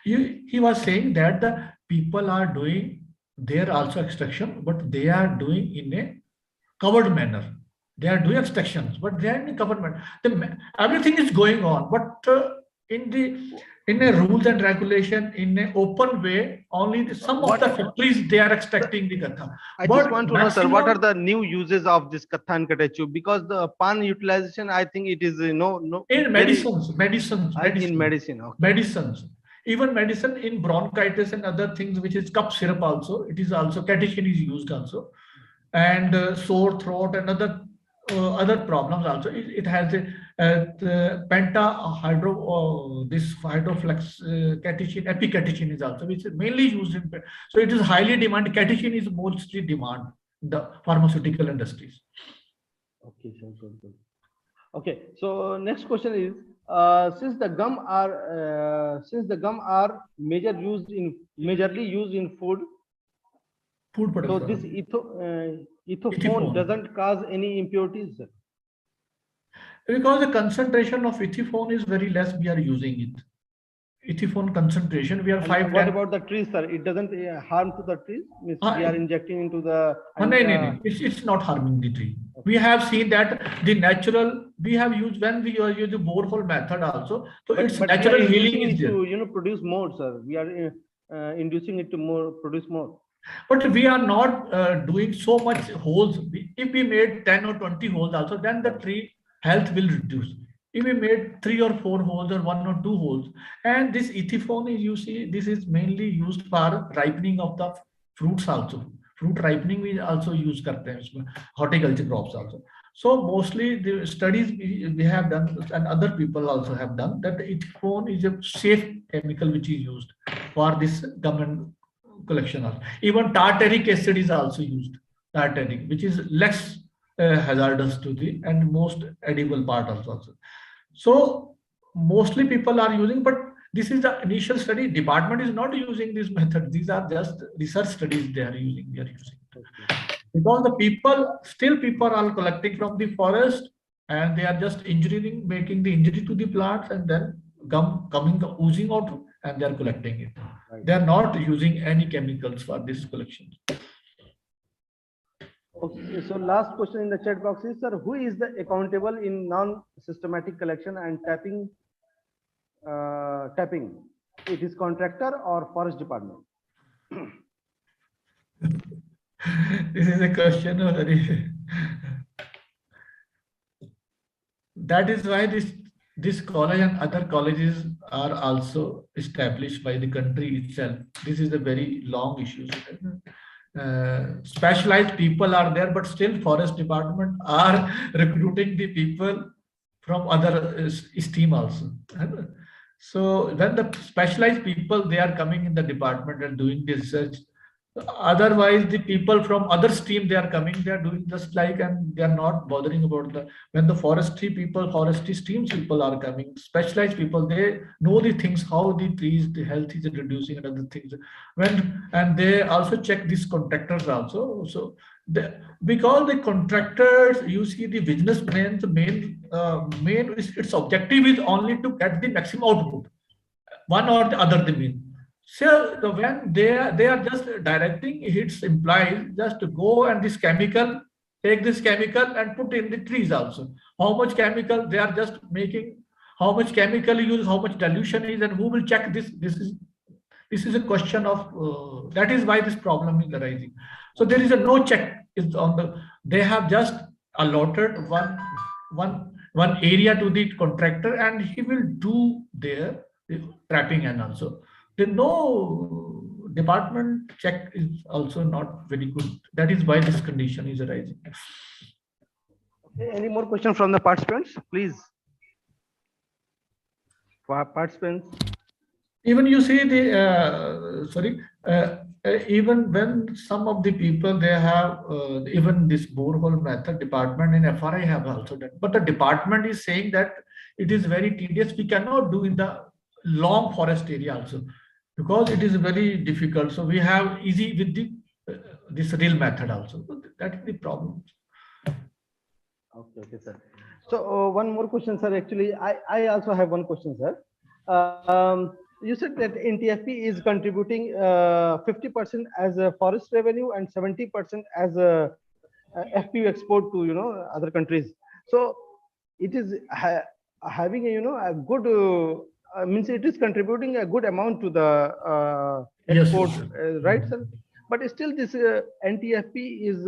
Speaker 2: He was saying that the people are doing there also extraction, but they are doing in a covered manner. They are doing extractions, but they are in a covered manner. Everything is going on, but in a rules and regulation, in an open way, only some of the factories they are extracting the katha.
Speaker 1: I just want to know, sir, what are the new uses of this katha and katachu? Because the pan utilization, I think it is no
Speaker 2: in medicines.
Speaker 1: In medicine, okay.
Speaker 2: Medicines. Even medicine in bronchitis and other things, which is cup syrup also, it is also catechin is used also, and sore throat and other problems also. It has a this hydroflex catechin, epicatechin is also, which is mainly used in. So it is highly demanded. Catechin is mostly demand in the pharmaceutical industries.
Speaker 1: Okay, sure. Okay, so next question is, since the gum are majorly used in food
Speaker 2: Food
Speaker 1: so
Speaker 2: products.
Speaker 1: this ethophone doesn't cause any impurities, sir?
Speaker 2: Because the concentration of ethophone is very less, we are using it. Ethophone concentration, we are 5.
Speaker 1: What about the trees, sir? It doesn't harm to the trees? Means we are injecting into the.
Speaker 2: No. It's not harming the tree. Okay. We have seen that the natural, we have used when we use the borehole method also. So it's natural healing is there.
Speaker 1: To produce more, sir. We are inducing it to produce more.
Speaker 2: But we are not doing so much holes. If we made 10 or 20 holes also, then the tree health will reduce. If we made 3 or 4 holes or 1 or 2 holes, and this ethophone is, you see, this is mainly used for ripening of the fruits also. Fruit ripening we also use horticulture crops also. So mostly the studies we have done and other people also have done that the ethophone is a safe chemical which is used for this gum collection also. Even tartaric acid is also used, which is less hazardous to the and most edible part also. So mostly people are using, but this is the initial study. Department is not using this method. These are just research studies they are using. Because the people are collecting from the forest and they are just making the injury to the plants, and then gum oozing out, and they are collecting it. Right. They are not using any chemicals for this collection.
Speaker 1: Okay, so last question in the chat box is, sir, who is the accountable in non-systematic collection and tapping? It is contractor or forest department?
Speaker 2: This is a question already. That is why this college and other colleges are also established by the country itself. This is a very long issue. Specialized people are there, but still forest department are recruiting the people from other stream also. So when the specialized people, they are coming in the department and doing the research. Otherwise, the people from other stream, they are coming, they are doing just like, and they are not bothering about when the forestry streams people are coming, specialized people, they know the things, how the trees, the health is reducing and other things. And they also check these contractors also. So because the contractors, you see the businessmen's main its objective is only to get the maximum output, one or the other the mean. So when they are just directing, it implies just to go and take this chemical and put in the trees also. How much chemical they are just making, how much chemical use, how much dilution is, and who will check this? This is a question of that is why this problem is arising. So there is no check is on they have just allotted one area to the contractor, and he will do their trapping, and also no department check is also not very good. That is why this condition is arising.
Speaker 1: Okay, any more questions from the participants, please? Participants.
Speaker 2: Even you see even when some of the people they have even this borehole method, department in FRI have also done, but the department is saying that it is very tedious. We cannot do in the long forest area also. because it is very difficult. So we have easy with the this real method also. So that is the problem.
Speaker 1: Okay, okay, sir. So one more question, sir. Actually, I also have one question, sir. You said that NTFP is contributing 50% as a forest revenue and 70% as a FPU export to other countries. So it is having a good means it is contributing a good amount to the export,
Speaker 2: Yes.
Speaker 1: right, sir? But still, this NTFP is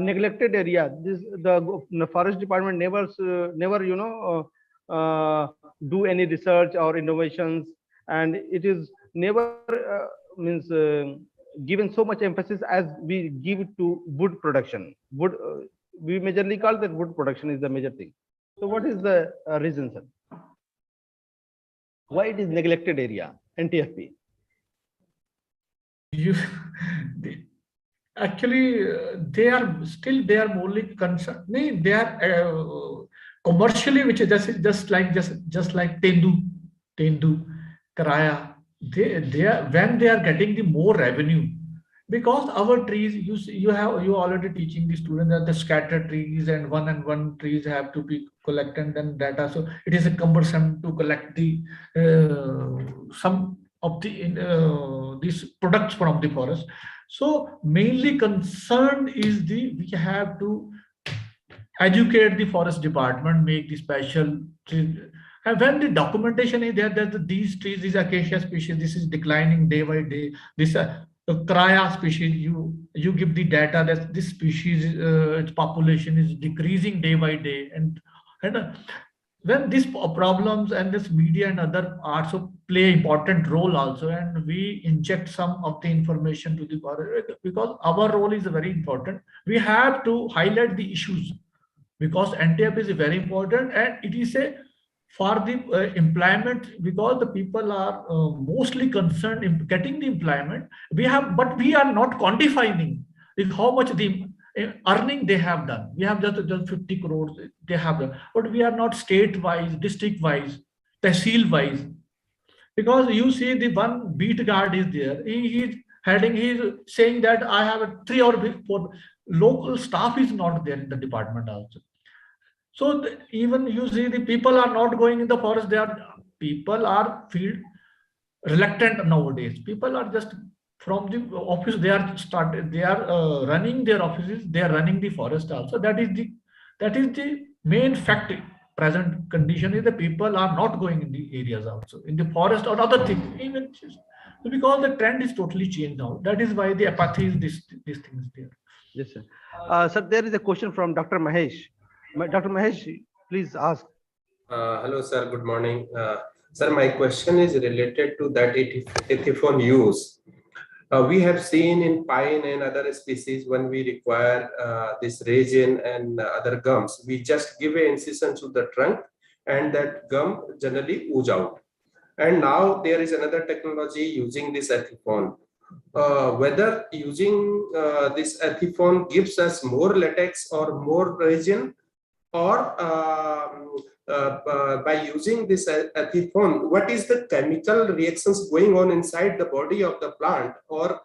Speaker 1: neglected area. This the forest department never do any research or innovations, and it is never means given so much emphasis as we give to wood production. Wood we majorly call that wood production is the major thing. So what is the reason, sir? Why it is neglected area, NTFP?
Speaker 2: You, actually, they are morely concerned. They are commercially, which is just like Tendu, Karaya. They are when they are getting the more revenue, because our trees, you already teaching the student that the scattered trees and one trees have to be collected and data. So it is a cumbersome to collect the some of the these products from the forest. So mainly concerned is we have to educate the forest department, make the special trees. And when the documentation is there that these trees, these acacia species, this is declining day by day. This Kraya species, you give the data that this species, its population is decreasing day by day, and when these problems and this media and other also play important role also, and we inject some of the information to the forest, because our role is very important. We have to highlight the issues, because NTF is very important, and it is a for the employment, because the people are mostly concerned in getting the employment. But we are not quantifying is how much the earning they have done. We have just 50 crores they have done, but we are not state wise, district wise, tehsil wise, because you see the one beat guard is there. He's saying that I have a 3 or 4 local staff is not there in the department also. So even you see the people are not going in the forest. People are feel reluctant nowadays. People are just from the office. They are running their offices. They are running the forest also. That is the main fact. Present condition is the people are not going in the areas also, in the forest or other things. Even because the trend is totally changed now. That is why the apathy is this thing is there.
Speaker 1: Yes, sir. Sir, there is a question from Dr. Mahesh. Dr. Mahesh, please ask.
Speaker 5: Hello, sir. Good morning. Sir, my question is related to that ethiphone use. We have seen in pine and other species when we require this resin and other gums, we just give an incision to the trunk and that gum generally ooze out. And now there is another technology using this ethiphone. Whether using this ethiphone gives us more latex or more resin, or by using this ethiphone, what is the chemical reactions going on inside the body of the plant, or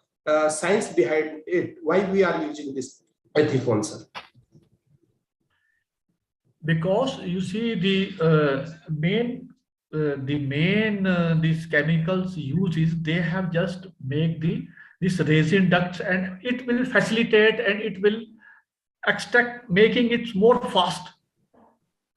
Speaker 5: science behind it? Why we are using this ethiphone, sir?
Speaker 2: Because you see the main these chemicals uses, they have just make this resin ducts, and it will facilitate and it will extract, making it more fast.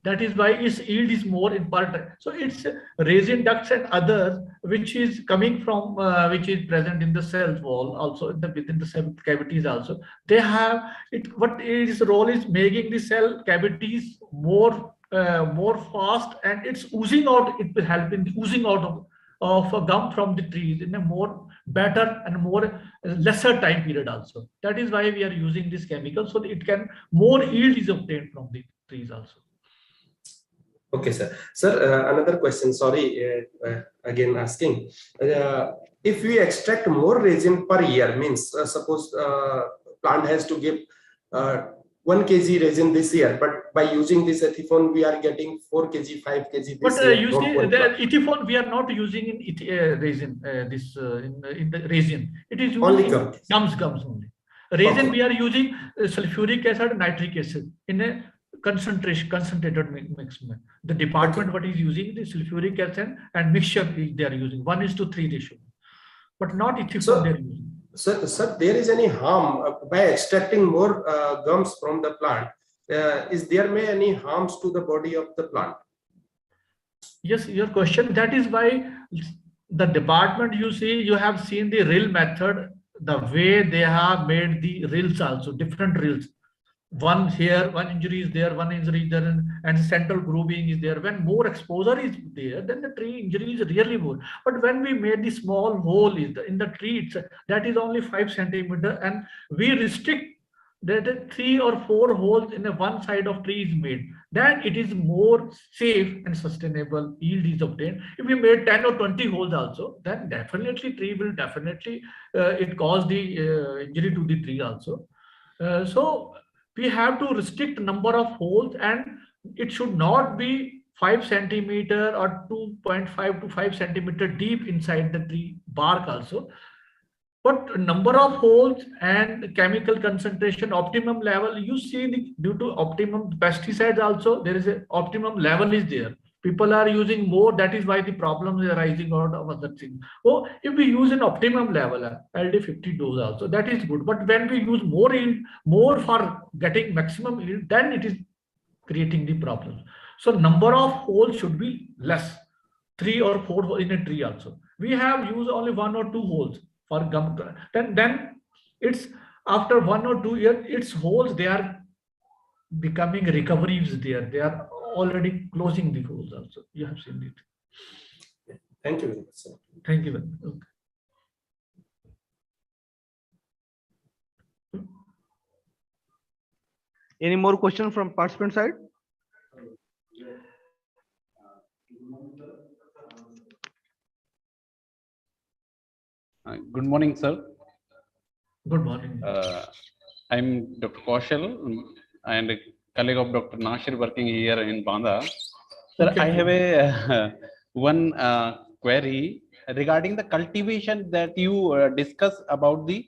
Speaker 2: That is why its yield is more important. So it's resin ducts and others which is coming from which is present in the cell wall, also within the cell cavities also. They have it. What its role is making the cell cavities more fast, and it's oozing out. It will help in the oozing out of a gum from the trees in a more better and more lesser time period also. That is why we are using this chemical, so that it can more yield is obtained from the trees also.
Speaker 5: Okay, sir. Sir, another question. Sorry, again asking. If we extract more resin per year, means suppose plant has to give 1 kg resin this year, but by using this ethiphone, we are getting 4 kg, 5 kg this
Speaker 2: But
Speaker 5: year.
Speaker 2: you
Speaker 5: from
Speaker 2: see,
Speaker 5: one
Speaker 2: the
Speaker 5: plant.
Speaker 2: ethiphone we are not using in resin. In the resin, it is used
Speaker 5: Only
Speaker 2: in gums only. Resin we are using sulfuric acid, nitric acid in a concentrated mix. The department what is using the sulfuric acid and mixture they are using 1:3 ratio, but not ethiphone they are using.
Speaker 5: Sir, there is any harm by extracting more gums from the plant? Is there may any harms to the body of the plant?
Speaker 2: Yes, your question. That is why the department you see, you have seen the rill method, the way they have made the rills also, different rills. One here, one injury is there, one injury is there, and central grooving is there. When more exposure is there, then the tree injury is really more. But when we made the small hole in the tree, that is only 5 centimeter, and we restrict that 3 or 4 holes in a one side of tree is made, then it is more safe and sustainable yield is obtained. If we made 10 or 20 holes also, then definitely tree will definitely it cause the injury to the tree also. So we have to restrict number of holes, and it should not be 5 centimeter or 2.5 to 5 centimeter deep inside the tree bark also. But number of holes and chemical concentration, optimum level, you see due to optimum pesticides also, there is a optimum level is there. People are using more, that is why the problems are arising out of other things. Oh, if we use an optimum level, LD50 dose also, that is good. But when we use more yield, more for getting maximum yield, then it is creating the problems. So number of holes should be less, 3 or 4 in a tree also. We have used only 1 or 2 holes for gum. Then it's after 1 or 2 years, its holes they are becoming recoveries there. They are already closing the holes also. You have seen it.
Speaker 5: Thank you very much, sir.
Speaker 2: Thank you very much. Okay.
Speaker 1: Any more question from participant side?
Speaker 6: Good morning, sir.
Speaker 2: Good morning.
Speaker 6: I'm Dr. Kaushal and a colleague of Dr. Nasir working here in Banda. Sir,
Speaker 2: Okay.
Speaker 6: I have a one query regarding the cultivation that you discuss about the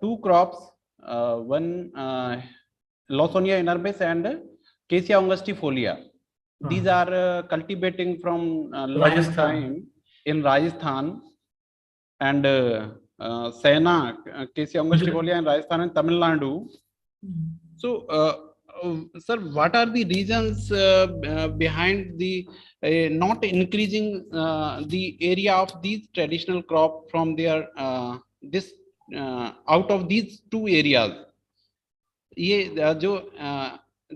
Speaker 6: 2 crops, one Lawsonia inerbis and Cassia angustifolia. These are cultivating from long
Speaker 2: Rajasthan.
Speaker 6: time in Rajasthan, and Sena, Cassia angustifolia in Rajasthan and Tamil Nadu. So, sir, what are the reasons behind the not increasing the area of these traditional crop from their out of these 2 areas?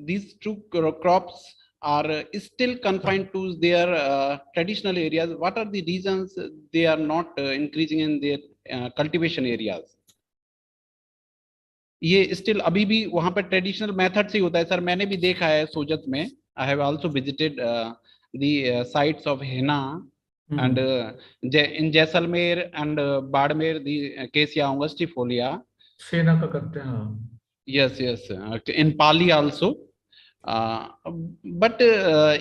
Speaker 6: These 2 crops are still confined to their traditional areas. What are the reasons they are not increasing in their cultivation areas? ये still अभी भी वहां पर traditional method से होता है sir. मैंने भी देखा है सोजत में. I have also visited the sites of henna and in Jaisalmer and Badmer the Cassia angustifolia.
Speaker 2: सेना का करते हैं.
Speaker 6: Yes, in Pali also. But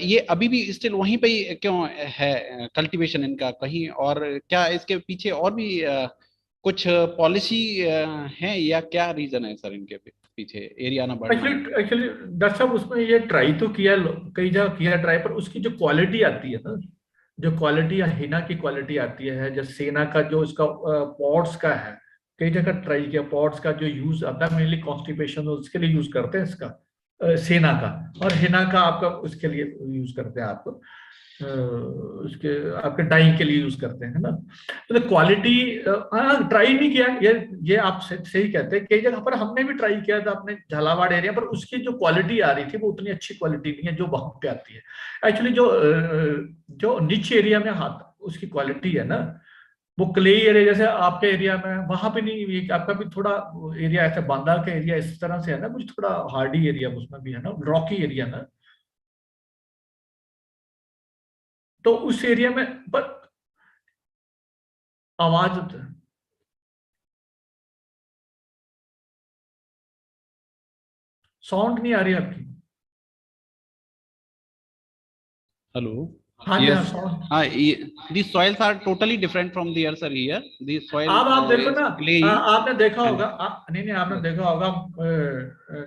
Speaker 6: ये अभी भी स्टिल वहीं पे क्यों है कल्टीवेशन इनका कहीं, और क्या इसके पीछे और भी कुछ पॉलिसी है या क्या रीजन है सर इनके पीछे एरिया ना बढ़ना?
Speaker 2: एक्चुअली डॉक्टर साहब उसमें ये ट्राई तो किया, कई जगह किया ट्राई, पर उसकी जो क्वालिटी आती है ना, जो क्वालिटी हिना की क्वालिटी आती है, जैसे सेना का जो इसका पॉट्स का है, कई जगह ट्राई किया. पॉट्स का जो यूज आता है मेनली कॉन्स्टिपेशन उसके लिए यूज करते हैं इसका, सेना का, और हिना का आपका उसके लिए यूज करते हैं, आपको उसके आपके डाइंग के लिए यूज करते हैं ना. तो क्वालिटी ट्राई नहीं किया, ये आप सही कहते हैं. कई जगह पर हमने भी ट्राई किया था अपने झालावाड़ एरिया पर, उसकी जो क्वालिटी आ रही थी वो उतनी अच्छी क्वालिटी नहीं है जो वहां पे आती है. एक्चुअली जो नीचे एरिया में हाथ उसकी क्वालिटी है ना, वो क्ले एरिया जैसे आपके एरिया में वहां पे नहीं, आपका भी थोड़ा एरिया ऐसा बांदा का एरिया इस तरह से है ना, कुछ थोड़ा हार्डी एरिया उसमें भी है ना, रॉकी एरिया ना, तो उस एरिया में पर आवाज साउंड नहीं आ रही आपकी।
Speaker 6: Hello.
Speaker 2: हाँ जी, हाँ
Speaker 6: Yes.
Speaker 2: Sound.
Speaker 6: The soils are totally different from the earth, sir. Here, the soil
Speaker 2: अब आप देखो
Speaker 6: is
Speaker 2: ना,
Speaker 6: clay.
Speaker 2: आपने देखा
Speaker 6: and-
Speaker 2: होगा, नहीं नहीं, आपने देखा होगा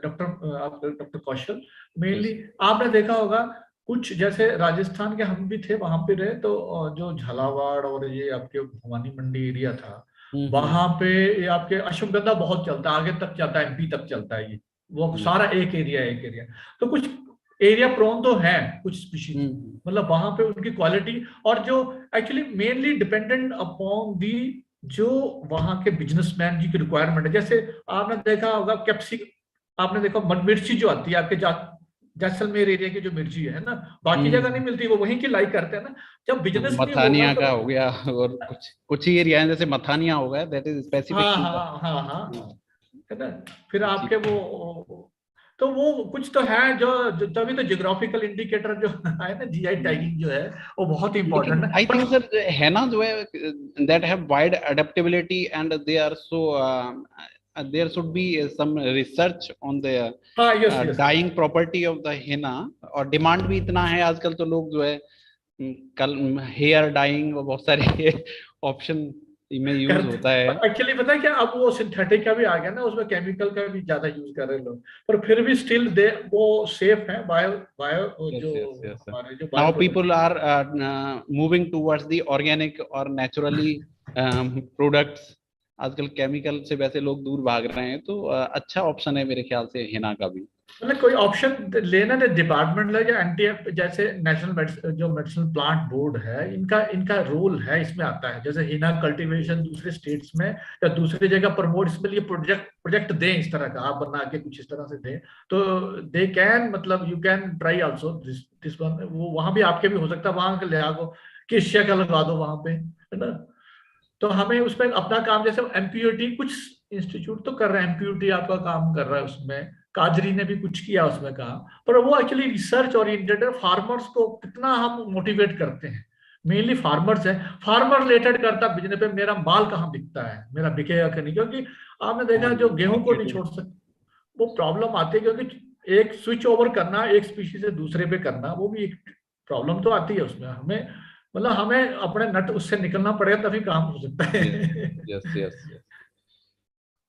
Speaker 2: डॉक्टर कौशल, मेनली आपने देखा होगा कुछ, जैसे राजस्थान के हम भी थे, वहां पे रहे, तो जो झालावाड़ और ये आपके भवानी मंडी एरिया था, वहां पे ये आपके अश्वगंधा बहुत चलता है, आगे तक चलता है, एमपी तक चलता है ये, वो सारा एक एरिया। तो कुछ एरिया प्रोन तो है कुछ स्पीशीज, मतलब वहां पे उनकी क्वालिटी, और जो actually mainly dependent upon the जो वहां के बिजनेसमैन जी की रिक्वायरमेंट है। जैसे आपने देखा होगा आपने देखा मिर्ची जो आती है आपके जैसलमेर एरिया की जो मिर्ची है ना, बाकी जगह नहीं मिलती, वो वहीं की लाइक करते हैं ना। जब बिजनेस नहीं
Speaker 6: मथानिया
Speaker 2: होगा
Speaker 6: का
Speaker 2: तो,
Speaker 6: हो गया, और कुछ ही एरिया है जैसे मथानिया हो गया, दैट इज स्पेसिफिक।
Speaker 2: हाँ, है ना। फिर आपके वो, तो वो कुछ तो है तभी तो जियोग्राफिकल इंडिकेटर जो है ना, जीआई टैगिंग जो है, वो बहुत इंपॉर्टेंट है।
Speaker 6: आई थिंक सर है ना, जो है that have wide adaptability and they are so there should be some research on the
Speaker 2: हाँ, yes
Speaker 6: dyeing property of the henna, और डिमांड भी इतना है आजकल, तो लोग जो है कल हेयर डाइंग और बहुत सारे ऑप्शन में यूज होता है।
Speaker 2: एक्चुअली पता है क्या, अब वो सिंथेटिक का भी आ गया ना, उसमें केमिकल का भी ज्यादा यूज कर रहे हैं लोग, पर फिर भी स्टिल वो सेफ है। बायो जो हमारे जो
Speaker 6: now people are moving towards the organic और नेचुरली प्रोडक्ट्स। आजकल केमिकल से वैसे लोग दूर भाग रहे हैं, तो अच्छा ऑप्शन है मेरे ख्याल से हिना का भी।
Speaker 2: मतलब कोई ऑप्शन लेना ना, डिपार्टमेंट लगे एनटीएफ, जैसे नेशनल जो मेडिसिनल प्लांट बोर्ड है, इनका रोल है इसमें आता है। जैसे हिना कल्टीवेशन दूसरे स्टेट्स में या दूसरी जगह प्रमोट, इसमें लिए प्रोजेक्ट दें इस तरह का, आप बना के कुछ इस तरह से दें, तो दे कैन, मतलब you can try also this one. वो वहां भी आपके भी हो सकता है, वहां ले आओ केशिया का लगा दो वहां पे, है ना। तो हमें उसमें अपना काम, जैसे एमपीयूटी कुछ इंस्टीट्यूट तो कर रहे हैं, एमपीयूटी आपका काम कर रहा है उसमें, काजरी ने भी कुछ किया उसमें काम, पर वो एक्चुअली रिसर्च ओरिएंटेड है। फार्मर्स को कितना हम मोटिवेट करते हैं, मेनली फार्मर्स है, फार्मर रिलेटेड करता बिजनेस पे, मेरा माल कहाँ बिकता है, मेरा बिकेगा कि नहीं, क्योंकि आपने देखा जो गेहूं को नहीं छोड़ सकते, वो प्रॉब्लम आती है, क्योंकि एक स्विच ओवर करना, एक स्पीशीज से दूसरे पे करना, वो भी एक प्रॉब्लम तो आती है उसमें। हमें मतलब हमें अपने नट उससे निकलना पड़ेगा, तभी काम हो सकता है।
Speaker 6: yes.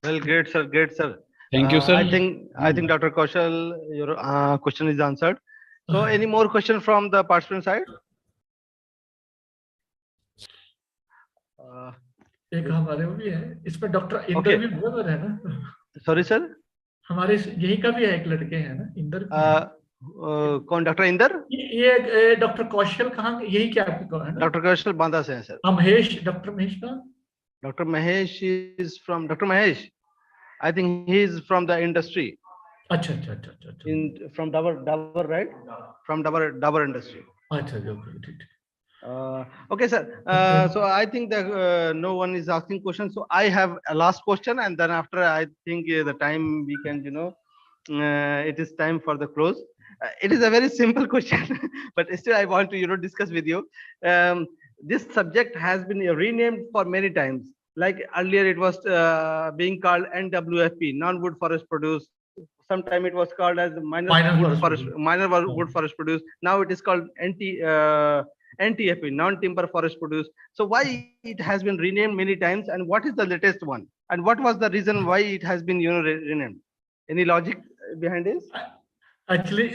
Speaker 1: Well, great, sir. Great, sir.
Speaker 6: Thank you, sir.
Speaker 1: I think Dr. Kaushal, your question is answered. So, any more question from the participant side?
Speaker 2: एक हमारे वो भी है इसमें, डॉक्टर इंदर भी बराबर है ना।
Speaker 1: Sorry, sir.
Speaker 2: हमारे यही का भी है, एक लड़के हैं ना, इंदर।
Speaker 1: कौन, डॉक्टर इंदर?
Speaker 2: ये डॉक्टर कौशल कहाँ, यही क्या आपके कौन है ना?
Speaker 1: डॉक्टर कौशल बांदा से हैं सर।
Speaker 2: महेश, डॉक्टर महेश का,
Speaker 1: doctor Mahesh is from Dr. Mahesh. I think he is from the industry.
Speaker 2: अच्छा।
Speaker 1: From Dabur, right? From Dabur industry.
Speaker 2: अच्छा, ठीक।
Speaker 1: Okay, sir. So I think that no one is asking questions. So I have a last question, and then after I think the time we can, it is time for the close. It is a very simple question, but still I want to, discuss with you. This subject has been renamed for many times. Like earlier, it was being called NWFP, non-wood forest produce. Sometime it was called as minor wood forest produce. Now it is called NTFP, non-timber forest produce. So why it has been renamed many times, and what is the latest one, and what was the reason why it has been renamed? Any logic behind this?
Speaker 2: Actually,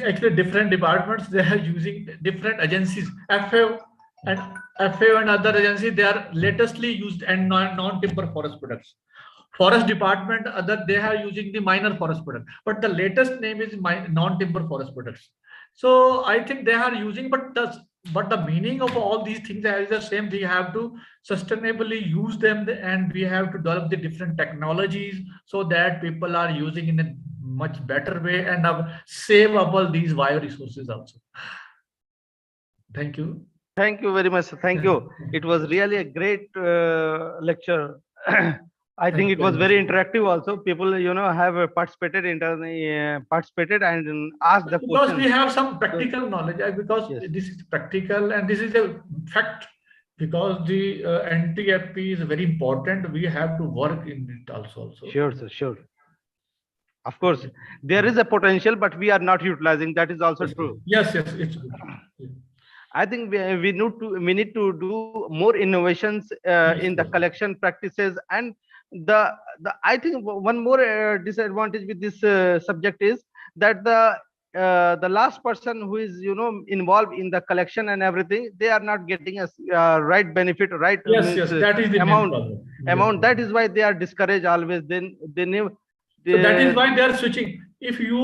Speaker 2: different departments, they are using different agencies. FAO and other agencies, they are latestly used and non-timber forest products. Forest department, they are using the minor forest product, but the latest name is non-timber forest products. So I think they are using, but the meaning of all these things is the same. We have to sustainably use them, and we have to develop the different technologies so that people are using in a much better way and save up all these bio resources also. Thank you.
Speaker 1: Thank you very much. Thank you. It was really a great lecture. I think it was very interactive also. People, have participated and asked the question.
Speaker 2: Because we have some practical knowledge, because yes, this is practical and this is a fact. Because the NTFP is very important, we have to work in it also.
Speaker 1: Sure, sir. Sure. Of course, there is a potential, but we are not utilizing. That is also true.
Speaker 2: Yes, yes, it's good. Yeah.
Speaker 1: I think we need to do more innovations in the
Speaker 2: Yes.
Speaker 1: collection practices, and I think one more disadvantage with this subject is that the last person who is involved in the collection and everything, they are not getting a right benefit, right
Speaker 2: Yes, yes, that is the main
Speaker 1: amount.
Speaker 2: problem. Yeah.
Speaker 1: That is why they are discouraged always. Then they never.
Speaker 2: So that is why they are switching. If you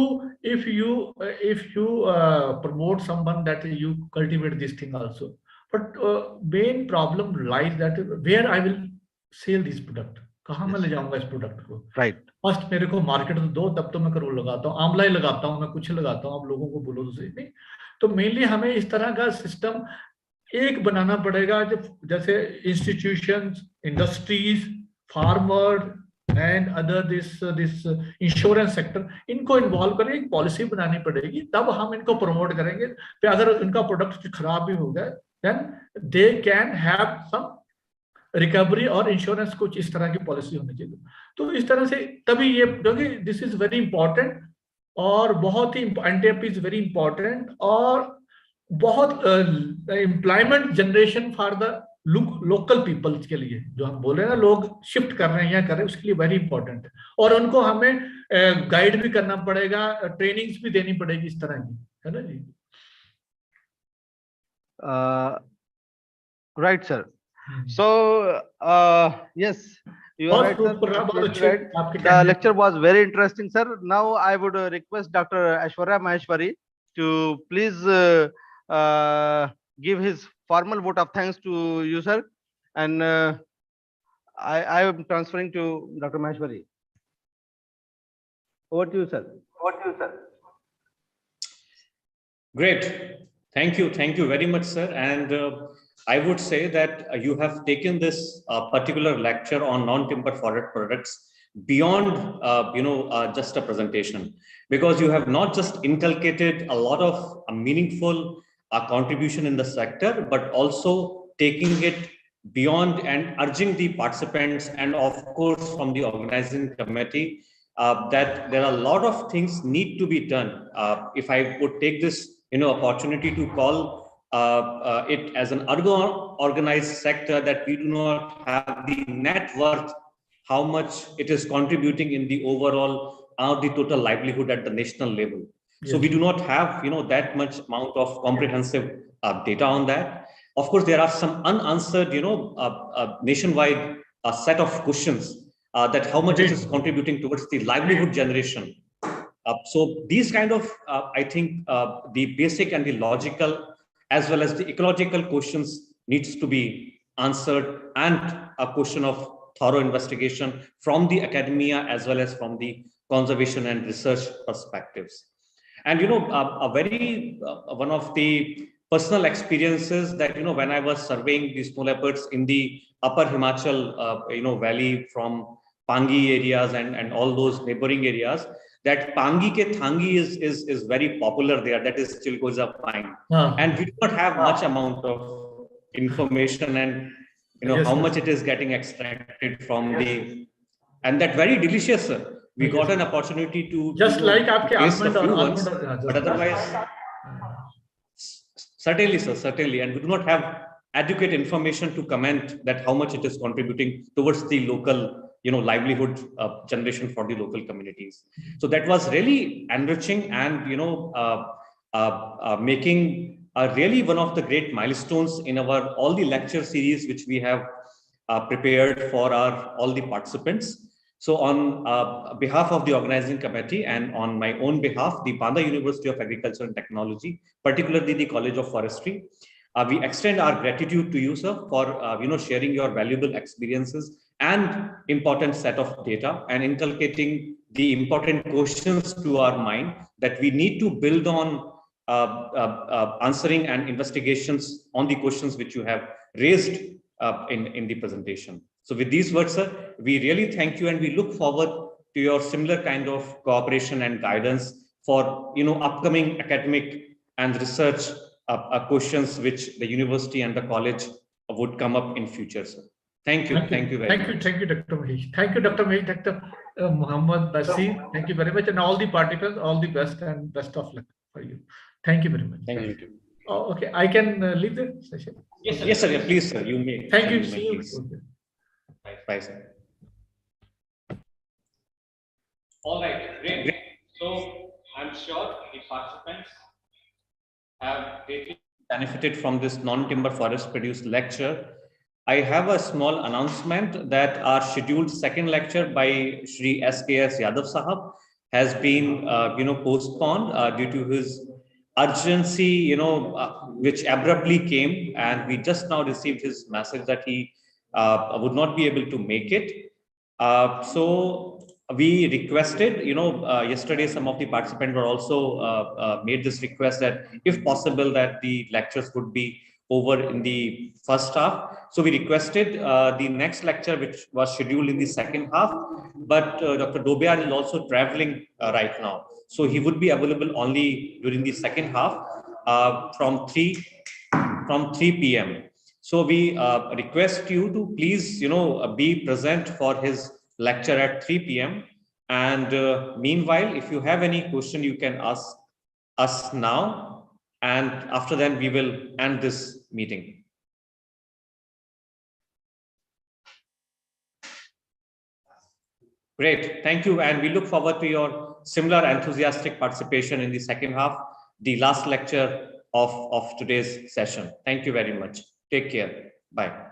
Speaker 2: promote someone that you cultivate this thing also, but main problem lies that where I will sell this product. कहाँ मैं ले जाऊंगा इस product को?
Speaker 1: Right.
Speaker 2: First मेरे को market दो, तब तो मैं करोड़ लगाता हूँ, आमला ही लगाता हूँ, मैं कुछ लगाता हूँ, आप लोगों को बोलो तो सही नहीं. तो मेनली हमें इस तरह का सिस्टम एक बनाना पड़ेगा, जैसे institutions, industries, farmer and other this insurance sector, इनको इन्वॉल्व करें, एक पॉलिसी बनानी पड़ेगी, तब हम इनको प्रमोट करेंगे. फिर अगर इनका प्रोडक्ट खराब भी हो गया, then they can have some recovery और इंश्योरेंस, कुछ इस तरह की पॉलिसी होनी चाहिए. तो इस तरह से तभी ये, क्योंकि दिस इज वेरी इंपॉर्टेंट और बहुत ही एनटीएफ इज वेरी इंपॉर्टेंट और बहुत employment generation for the local peoples के लिए, जो हम बोल रहे हैं ना, लोग शिफ्ट कर रहे हैं या कर रहे हैं, उसके लिए वेरी इंपॉर्टेंट है. और उनको हमें गाइड भी करना पड़ेगा, ट्रेनिंग्स भी देनी पड़ेगी इस तरह की, है ना जी.
Speaker 1: Right, sir. So yes, you are right, sir. The lecture was very interesting, sir. Now I would request Dr. Aishwarya Maheshwari to please give his formal vote of thanks to you, sir. And I am transferring to Dr. Maheshwari. Over to you, sir.
Speaker 3: Great. Thank you very much, sir. And I would say that you have taken this particular lecture on non-timber forest products beyond just a presentation, because you have not just inculcated a lot of meaningful contribution in the sector, but also taking it beyond and urging the participants and of course from the organizing committee that there are a lot of things need to be done. If I would take this opportunity to call it as an organized sector, that we do not have the net worth, how much it is contributing in the overall the total livelihood at the national level. Yes. So we do not have that much amount of comprehensive data on that. Of course, there are some unanswered nationwide set of questions that how much it is contributing towards the livelihood generation. So these kind of I think the basic and the logical as well as the ecological questions needs to be answered, and a question of thorough investigation from the academia as well as from the conservation and research perspectives. And a very one of the personal experiences that when I was surveying these snow leopards in the upper Himachal valley from Pangi areas and all those neighboring areas, that Pangi ke Thangi is very popular there, that is Chilgoza pine. And we do not have much amount of information and how much it is getting extracted from the, and that very delicious, sir. We got an opportunity to
Speaker 2: just like aapke
Speaker 3: taste a few ones,
Speaker 2: but
Speaker 3: otherwise certainly, sir, certainly, and we do not have adequate information to comment that how much it is contributing towards the local livelihood generation for the local communities. So that was really enriching and making really one of the great milestones in our all the lecture series which we have prepared for all the participants. So on behalf of the organizing committee and on my own behalf, the Panda University of Agriculture and Technology, particularly the College of Forestry, we extend our gratitude to you, sir, for sharing your valuable experiences and important set of data and inculcating the important questions to our mind that we need to build on answering and investigations on the questions which you have raised in the presentation. So with these words, sir, we really thank you and we look forward to your similar kind of cooperation and guidance for upcoming academic and research questions which the university and the college would come up in future, sir. Thank you. Thank you very much.
Speaker 2: Thank you, Dr. Mahesh. Thank you, Dr. Mahesh, Dr. Mohammad, Nasir. Thank you very much. And all the participants, all the best and best of luck for you. Thank you very much.
Speaker 3: Thank you.
Speaker 2: Oh, okay, I can leave the session.
Speaker 3: Yes, sir. Yeah, please, sir. You may.
Speaker 2: Thank
Speaker 3: Sir,
Speaker 2: you.
Speaker 3: may,
Speaker 2: See you.
Speaker 3: please.
Speaker 2: Okay.
Speaker 3: Bye, sir. All right, great. So I'm sure the participants have greatly benefited from this non-timber forest produced lecture. I have a small announcement that our scheduled second lecture by Shri SKS Yadav Sahab has been, postponed due to his urgency, which abruptly came, and we just now received his message that he would not be able to make it. So we requested, yesterday some of the participants were also made this request that if possible that the lectures would be over in the first half. So we requested the next lecture, which was scheduled in the second half, but Dr. Dobiar is also traveling right now. So he would be available only during the second half from 3 p.m. So we request you to please, be present for his lecture at 3 p.m. And meanwhile, if you have any question, you can ask us now. And after that, we will end this meeting. Great, thank you. And we look forward to your similar enthusiastic participation in the second half, the last lecture of today's session. Thank you very much. Take care. Bye.